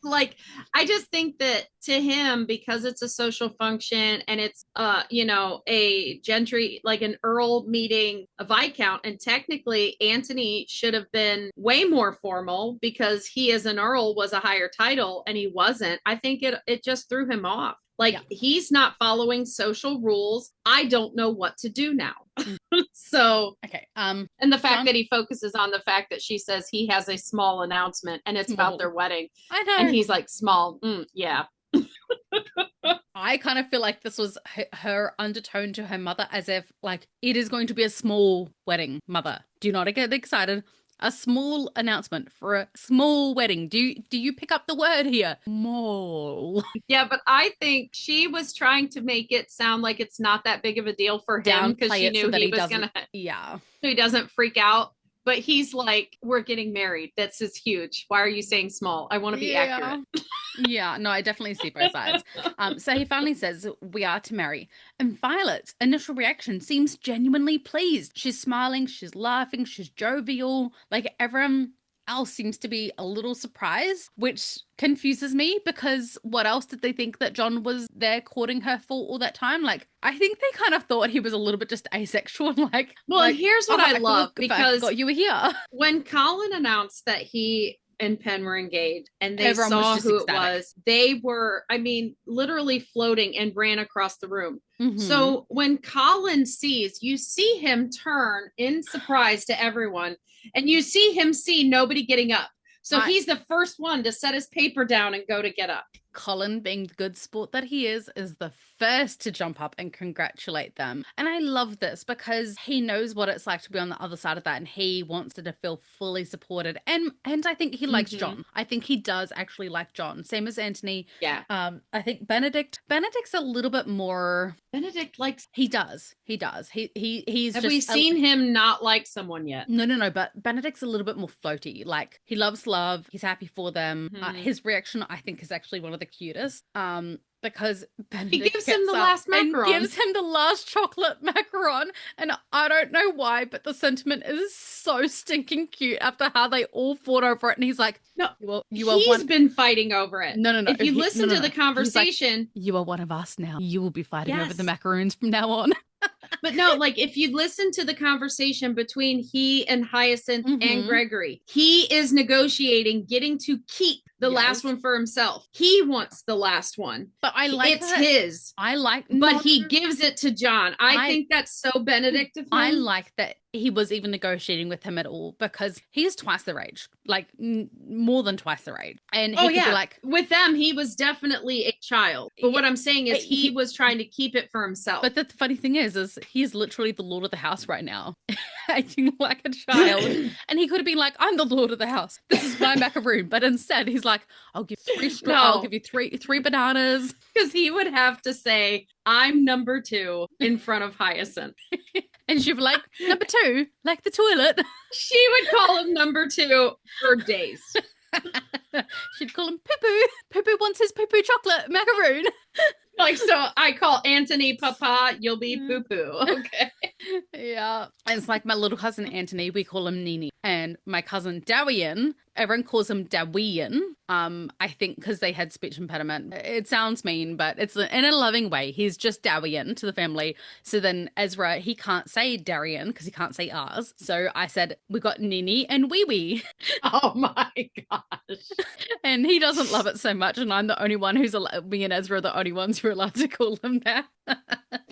Like, I just think that to him, because it's a social function and it's a gentry, like an earl meeting a viscount, and technically Anthony should have been way more formal because he as an earl was a higher title and he wasn't. I think it just threw him off. Like, Yeah. he's not following social rules. I don't know what to do now. So, Okay. and the fact John, that he focuses on the fact that she says he has a small announcement and it's about small. their wedding. I And know. he's like, small. Yeah. I kind of feel like this was her undertone to her mother, as if like it is going to be a small wedding. Mother, do not get excited. A small announcement for a small wedding. Do you pick up the word here? Small. Yeah, but I think she was trying to make it sound like it's not that big of a deal for him because Downplay she it so knew that he he was doesn't. gonna, so Yeah. he doesn't freak out. But he's like, we're getting married. That's just huge. Why are you saying small? I want to be accurate. Yeah. Yeah, no, I definitely see both sides. So he finally says, "We are to marry." And Violet's initial reaction seems genuinely pleased. She's smiling, she's laughing, she's jovial. Like everyone else seems to be a little surprised, which confuses me because what else did they think that John was there courting her for all that time? Like, I think they kind of thought he was a little bit just asexual. Well, here's what oh, I love I because forgot you were here. when Colin announced that he and Penn were engaged and they Everyone was saw just who it ecstatic. was, they were, I mean, literally floating and ran across the room. Mm-hmm. So when Colin sees, you see him turn in surprise to everyone, and you see him see nobody getting up. So he's the first one to set his paper down and go to get up. Colin, being the good sport that he is the first to jump up and congratulate them. And I love this because he knows what it's like to be on the other side of that and he wants her to feel fully supported. And I think he likes John. I think he does actually like John. Same as Anthony. Yeah. I think Benedict's a little bit more. Benedict likes. He does. He's Have just we seen him not like someone yet? No. But Benedict's a little bit more floaty. Like he loves love. He's happy for them. His reaction, I think, is actually one of the cutest. Because Benedict he gives him the last macaron. And gives him the last chocolate macaron. And I don't know why, but the sentiment is so stinking cute after how they all fought over it. And he's like, no, he's been fighting over it. No. If you listen to the conversation, like, you are one of us now. You will be fighting over the macaroons from now on. But no, like if you listen to the conversation between he and Hyacinth and Gregory, he is negotiating getting to keep the last one for himself. He wants the last one. But I like it's his. But he gives it to John. I think that's so Benedict of him. I like that he was even negotiating with him at all because he is twice their age, like more than twice their age. And he could be like, with them, he was definitely a child. But what I'm saying is he was trying to keep it for himself. But the funny thing is he is literally the lord of the house right now, acting like a child. And he could have been like, I'm the lord of the house. This is my macaroon. But instead, he's like, I'll give I'll give you three bananas. Because he would have to say, I'm number 2 in front of Hyacinth. And she'd be like, number 2, like the toilet. She would call him number 2 for days. She'd call him Poo-Poo. Poo-Poo wants his Poo-Poo chocolate macaroon. Like, so I call Anthony Papa, you'll be Poo-Poo. Okay. Yeah. And it's like my little cousin Anthony, we call him Nini. And my cousin Dawian, everyone calls him Dawian. I think because they had speech impediment. It sounds mean, but it's in a loving way. He's just Dawian to the family. So then Ezra, he can't say Darian because he can't say ours. So I said, we got Nini and Wee Wee. Oh my gosh. And he doesn't love it so much. And I'm the only one who's me and Ezra are the only ones who are allowed to call him that.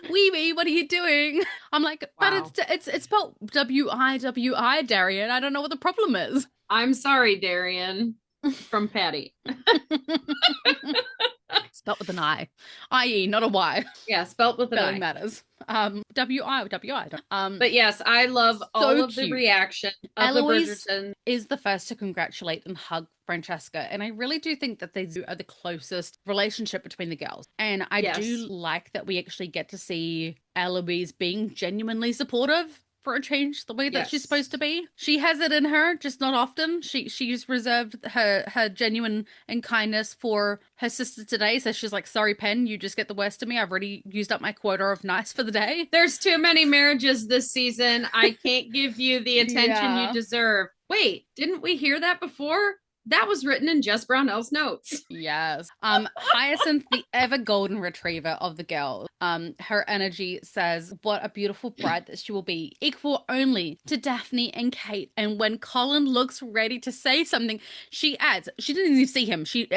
Wee Wee, what are you doing? I'm like, but it's spelled W-I-W-I, Darian. I don't know what the problem is. I'm sorry, Darian. From Patty. Spelt with an I. I-E, not a Y. Yeah, spelt with an I. Matters. W-I. But yes, I love all of the reaction of Eloise the Bridgerton. Is the first to congratulate and hug Francesca. And I really do think that they are the closest relationship between the girls. And I do like that we actually get to see Eloise being genuinely supportive for a change, the way that she's supposed to be. She has it in her, just not often. She's reserved her genuine and kindness for her sister today. So she's like, sorry, Pen, you just get the worst of me. I've already used up my quota of nice for the day. There's too many marriages this season. I can't give you the attention you deserve. Wait, didn't we hear that before? That was written in Jess Brownell's notes. Yes. Hyacinth, the ever golden retriever of the girls. Her energy says, what a beautiful bride that she will be, equal only to Daphne and Kate. And when Colin looks ready to say something, she adds, she didn't even see him. She's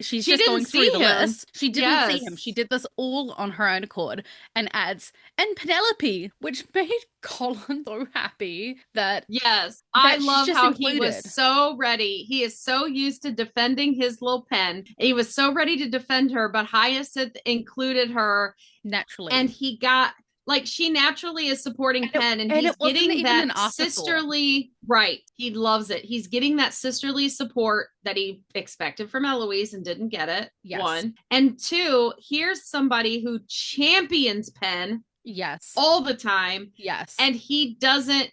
She just didn't going through see the him. list. She didn't see him. Yes. She did this all on her own accord and adds, and Penelope, which made Colin so happy that Yes. I she's love just how he was included. so ready. He is so used to defending his little pen. He was so ready to defend her, but Hyacinth included her, and Naturally. he got like she naturally is supporting Penn, and And it he's wasn't getting even that an afterthought. sisterly right. He loves it. He's getting that sisterly support that he expected from Eloise and didn't get it. Yes. One. And two, here's somebody who champions Penn Yes. all the time, Yes. and he doesn't.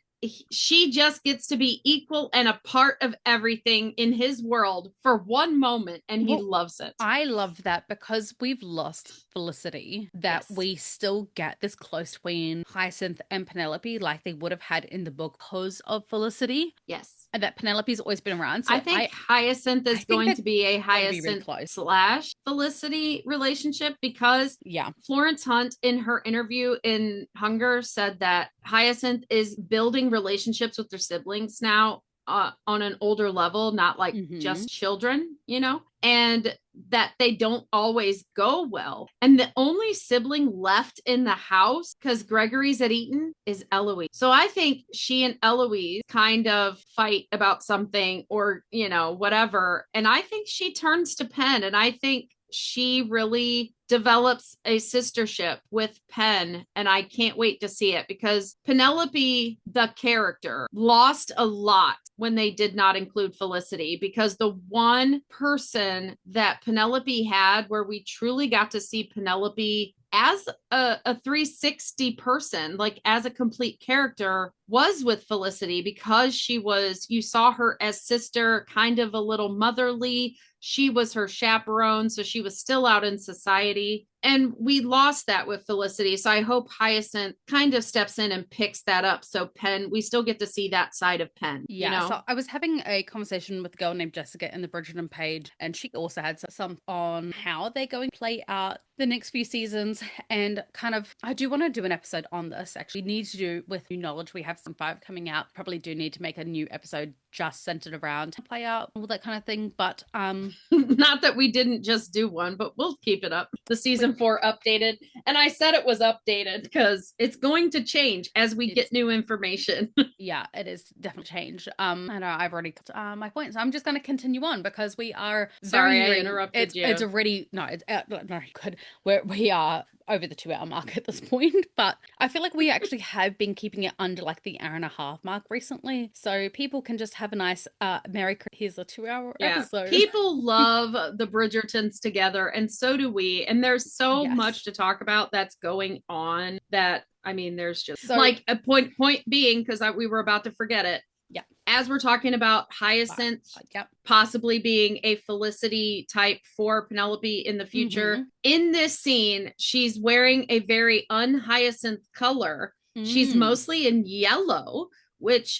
She just gets to be equal and a part of everything in his world for one moment, and he loves it. I love that because we've lost Felicity, that Yes. we still get this close between Hyacinth and Penelope like they would have had in the book because of Felicity. Yes. And that Penelope's always been around. So I think Hyacinth is going to be a Hyacinth slash Felicity relationship, because Florence Hunt in her interview in Hunger said that Hyacinth is building relationships with their siblings now on an older level, not like just children, you know, and that they don't always go well. And the only sibling left in the house, because Gregory's at Eton, is Eloise. So I think she and Eloise kind of fight about something, or, you know, whatever. And I think she turns to Penn, and I think she really develops a sistership with Penn, and I can't wait to see it, because Penelope, the character, lost a lot when they did not include Felicity, because the one person that Penelope had where we truly got to see Penelope as a 360 person, like as a complete character, was with Felicity, because she was, you saw her as sister, kind of a little motherly. She was her chaperone, so she was still out in society. And we lost that with Felicity. So I hope Hyacinth kind of steps in and picks that up. So Penn, we still get to see that side of Penn. Yeah. You know? So I was having a conversation with a girl named Jessica in the Bridgerton page, and she also had some on how they're going to play out the next few seasons. And kind of, I do want to do an episode on this. Actually, need to do with new knowledge. We have some 5 coming out. Probably do need to make a new episode just centered around play out, all that kind of thing. But not that we didn't just do one, but we'll keep it up. The season 4 updated, and I said it was updated because it's going to change as we get new information. Yeah, it is definitely changed. I know I've already got my point, so I'm just going to continue on because we are sorry I interrupted you. It's already no, it's no good. We are over the 2-hour mark at this point, but I feel like we actually have been keeping it under like the hour and a half mark recently, so people can just have a nice merry. Here's a 2-hour episode. People love the Bridgertons together, and so do we. And there's so much to talk about that's going on that. I mean, there's just like a point being, because we were about to forget it. Yeah. As we're talking about Hyacinth possibly being a Felicity type for Penelope in the future, in this scene, she's wearing a very un-Hyacinth color. She's mostly in yellow,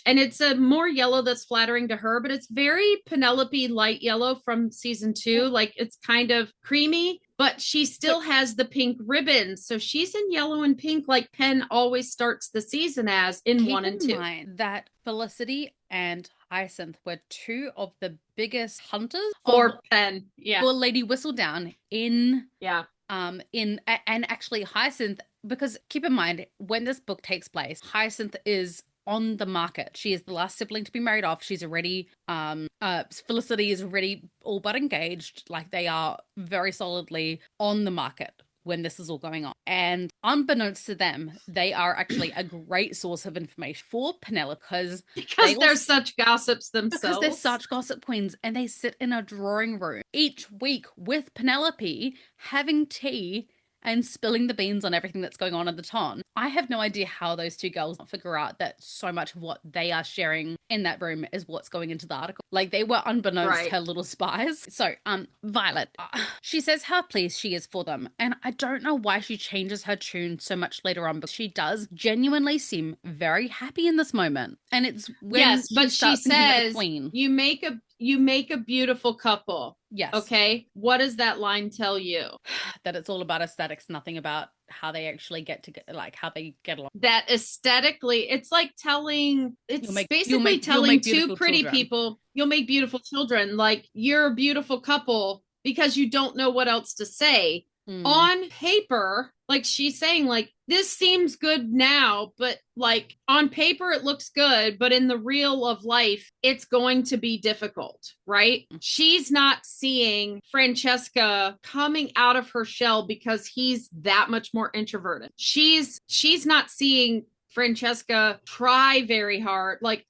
and it's a more yellow that's flattering to her, but it's very Penelope light yellow from season 2. Like it's kind of creamy, but she still has the pink ribbons. So she's in yellow and pink, like Penn always starts the season as in 1 and 2. Keep in mind that Felicity and Hyacinth were 2 of the biggest hunters for Penn. For Lady Whistledown in and actually Hyacinth, because keep in mind when this book takes place, Hyacinth is on the market. She is the last sibling to be married off. She's already Felicity is already all but engaged. Like they are very solidly on the market when this is all going on. And unbeknownst to them, they are actually a great source of information for Penelope because they're such gossips themselves. Because they're such gossip queens, and they sit in a drawing room each week with Penelope having tea and spilling the beans on everything that's going on at the ton. I have no idea how those 2 girls figure out that so much of what they are sharing in that room is what's going into the article. Like they were unbeknownst her little spies. So, Violet, she says how pleased she is for them. And I don't know why she changes her tune so much later on, but she does genuinely seem very happy in this moment. And it's when she says, Queen. You make a beautiful couple. Yes. Okay. What does that line tell you? That it's all about aesthetics, nothing about how they actually get to like how they get along. That aesthetically, it's like telling, it's You'll basically make telling two beautiful pretty children. people, you'll make beautiful children. Like, you're a beautiful couple because you don't know what else to say. On paper, like she's saying, like, this seems good now, but like on paper it looks good, but in the real of life it's going to be difficult, right? She's not seeing Francesca coming out of her shell because he's that much more introverted. She's not seeing Francesca try very hard. Like,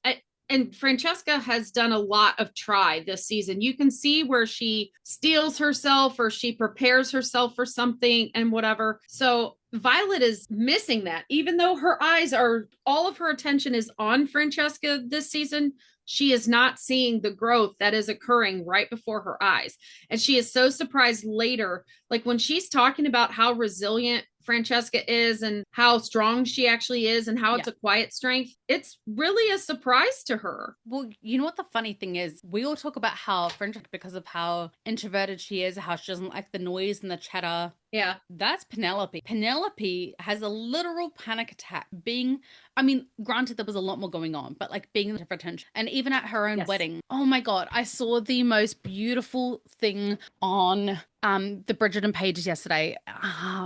and Francesca has done a lot of try this season. You can see where she steals herself or she prepares herself for something and whatever. So Violet is missing that, even though her eyes are, all of her attention is on Francesca this season. She is not seeing the growth that is occurring right before her eyes. And she is so surprised later, like when she's talking about how resilient Francesca is and how strong she actually is and how it's a quiet strength, it's really a surprise to her. Well, you know what the funny thing is? We all talk about how Francesca, because of how introverted she is, how she doesn't like the noise and the chatter. Yeah. That's Penelope. Penelope has a literal panic attack being, I mean, granted there was a lot more going on, but like being for attention. And even at her own wedding, oh my God, I saw the most beautiful thing on the Bridgerton pages yesterday.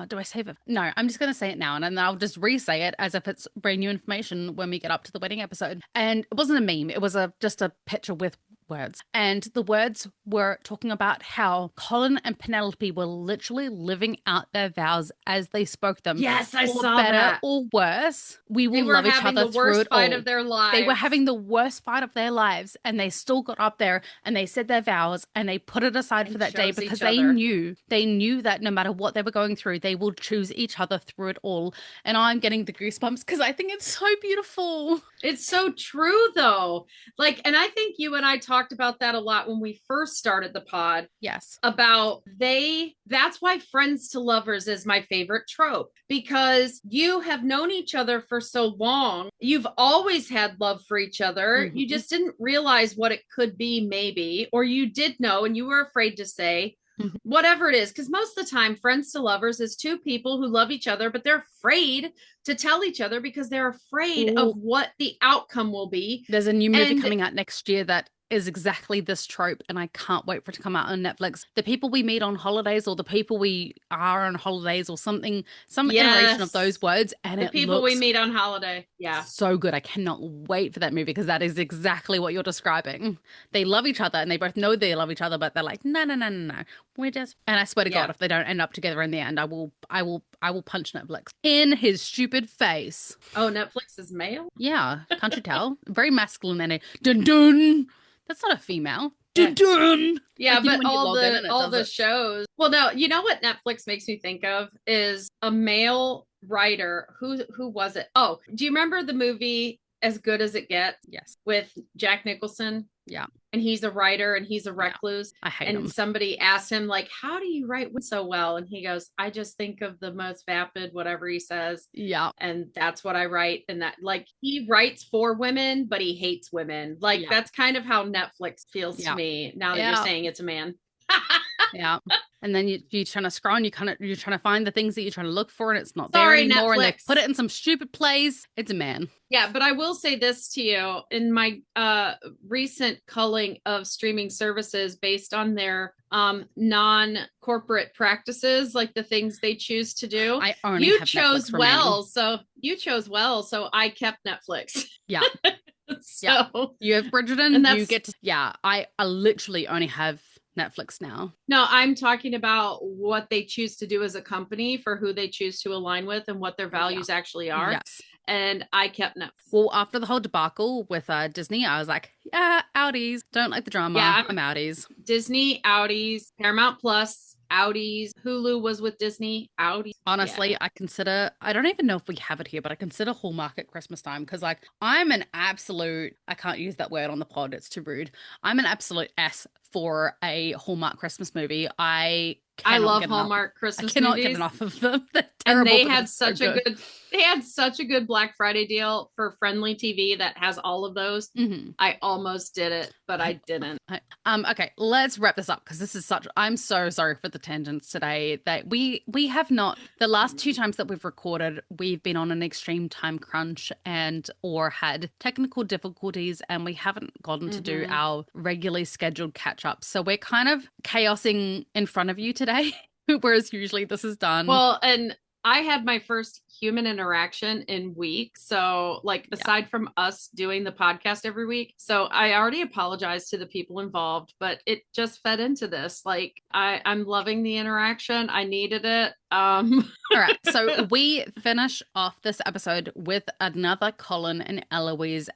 Do I save it? No, I'm just going to say it now and then I'll just re-say it as if it's brand new information when we get up to the wedding episode. And it wasn't a meme. It was just a picture with words. And the words were talking about how Colin and Penelope were literally living out their vows as they spoke them. Yes, I saw better that. Or worse, we will love each other through it all. They were having the worst fight of their lives. They were having the worst fight of their lives, and they still got up there and they said their vows and they put it aside for that day because they knew that no matter what they were going through, they will choose each other through it all. And I'm getting the goosebumps because I think it's so beautiful. It's so true, though. Like, and I think you and I talked about that a lot when we first started the pod. Yes. About that's why friends to lovers is my favorite trope, because you have known each other for so long. You've always had love for each other. Mm-hmm. You just didn't realize what it could be, maybe, or you did know and you were afraid to say. Whatever it is, because most of the time friends to lovers is two people who love each other, but they're afraid to tell each other because they're afraid of what the outcome will be. There's a new movie coming out next year that is exactly this trope, and I can't wait for it to come out on Netflix. The people we meet on holidays, or the people we are on holidays, or some iteration of those words, and the people we meet on holiday. Yeah, so good. I cannot wait for that movie because that is exactly what you're describing. They love each other, and they both know they love each other, but they're like, no, we're just. And I swear to God, if they don't end up together in the end, I will punch Netflix in his stupid face. Oh, Netflix is male? Yeah, can't you tell? Very masculine and dun dun. That's not a female. Dun dun. Yeah, like, but all the shows. Well, no, you know what Netflix makes me think of is a male writer. Who was it? Oh, do you remember the movie As Good as It Gets? Yes. With Jack Nicholson? Yeah. And he's a writer and he's a recluse. I hate him. And somebody asked him, like, how do you write so well? And he goes, I just think of the most vapid, whatever he says. Yeah. And that's what I write. And that, like, he writes for women, but he hates women. Like, that's kind of how Netflix feels to me now that you're saying it's a man. Yeah. And then you're trying to scroll and you're trying to find the things that you're trying to look for, and it's not there anymore. Netflix. And they put it in some stupid place. It's a man. Yeah, but I will say this to you. In my recent culling of streaming services based on their non-corporate practices, like the things they choose to do, you chose well. So I kept Netflix. Yeah. So you have Bridgerton, and you get to I literally only have Netflix now. No, I'm talking about what they choose to do as a company for who they choose to align with and what their values actually are. Yes. And I kept Netflix. Well, after the whole debacle with Disney, I was like, outies. Don't like the drama. Yeah, I'm outies. Disney, outies, Paramount Plus, outies. Hulu was with Disney, outies. Honestly, I don't even know if we have it here, but I consider Hallmark at Christmas time because, like, I'm an absolute, I can't use that word on the pod, it's too rude. I'm an absolute S for a Hallmark Christmas movie. I love Hallmark Christmas movies. I cannot get enough of them. And they had such a good Black Friday deal for Friendly TV that has all of those. Mm-hmm. I almost did it, but I didn't. Okay, let's let's wrap this up because this is I'm so sorry for the tangents today that we have not, the last 2 times that we've recorded, we've been on an extreme time crunch and or had technical difficulties and we haven't gotten to do our regularly scheduled catch up. So we're kind of chaosing in front of you today, whereas usually this is done. Well, and I had my first human interaction in weeks. So, like, aside from us doing the podcast every week. So, I already apologized to the people involved, but it just fed into this. Like, I'm loving the interaction. I needed it. All right. So, we finish off this episode with another Colin and Eloise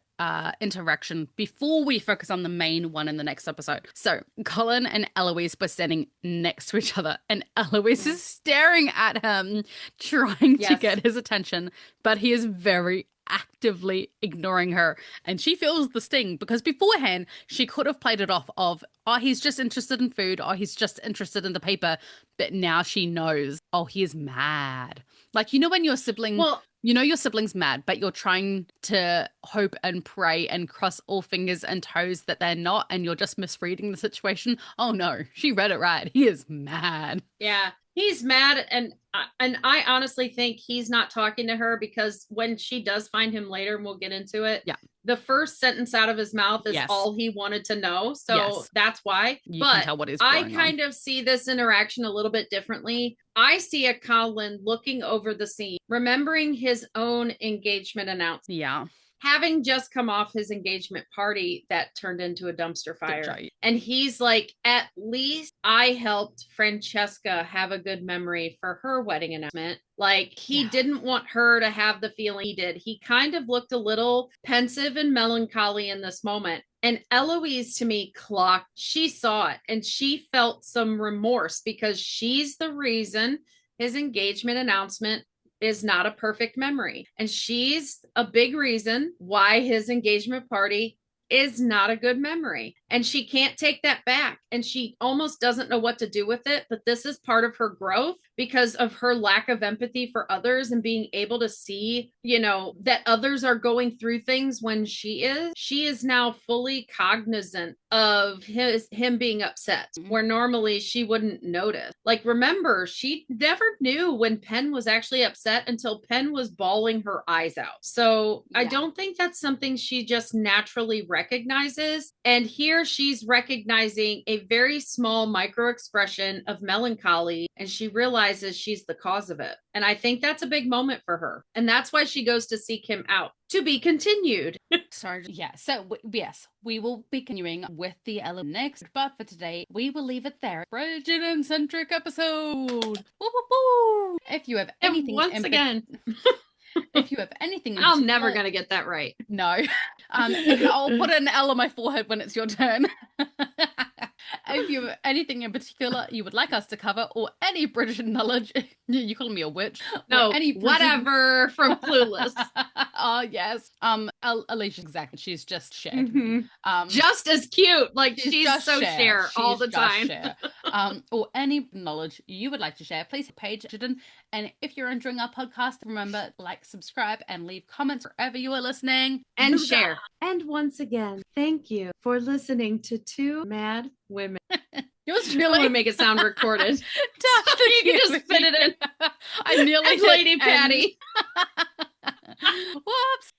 interaction before we focus on the main one in the next episode. So Colin and Eloise were standing next to each other and Eloise is staring at him, trying to get his attention, but he is very actively ignoring her and she feels the sting because beforehand she could have played it off of, oh, he's just interested in food, or he's just interested in the paper, but now she knows, oh, he is mad. Like, you know when your sibling, you know your sibling's mad, but you're trying to hope and pray and cross all fingers and toes that they're not, and you're just misreading the situation. Oh no, she read it right. He is mad. Yeah, he's mad, and I honestly think he's not talking to her because when she does find him later, and we'll get into it, the first sentence out of his mouth is all he wanted to know. So that's why. You can tell what is I going kind of see this interaction a little bit differently. I see a Colin looking over the scene, remembering his own engagement announcement. Yeah. Having just come off his engagement party that turned into a dumpster fire. And he's like, at least I helped Francesca have a good memory for her wedding announcement. Like, he didn't want her to have the feeling he did. He kind of looked a little pensive and melancholy in this moment. And Eloise, to me, clocked, she saw it and she felt some remorse because she's the reason his engagement announcement is not a perfect memory. And she's a big reason why his engagement party is not a good memory. And she can't take that back. And she almost doesn't know what to do with it. But this is part of her growth because of her lack of empathy for others and being able to see, you know, that others are going through things when she is. She is now fully cognizant of him being upset, where normally she wouldn't notice. Like, remember, she never knew when Penn was actually upset until Penn was bawling her eyes out. So I don't think that's something she just naturally recognizes. And here she's recognizing a very small micro expression of melancholy, and she realizes she's the cause of it. And I think that's a big moment for her. And that's why she goes to seek him out. To be continued. Sorry. Yeah. So, yes, we will be continuing with the element next. But for today, we will leave it there. Bridgerton-centric episode. Woo, woo, woo. If you have anything... if you have anything... I'm never going to get that right. No. I'll put an L on my forehead when it's your turn. If you have anything in particular you would like us to cover, or any Bridgerton knowledge, you calling me a witch? No, whatever from Clueless. Oh yes. Alicia, exactly. She's just Cher. Just as cute. Like she's so Cher all the time. Or any knowledge you would like to share, please page Bridgerton. And if you're enjoying our podcast, remember, like, subscribe, and leave comments wherever you are listening. And share. And once again, thank you for listening to Two Mad Women. Yours really want to make it sound recorded. You can just fit it in. I nearly Lady Patty. Whoops.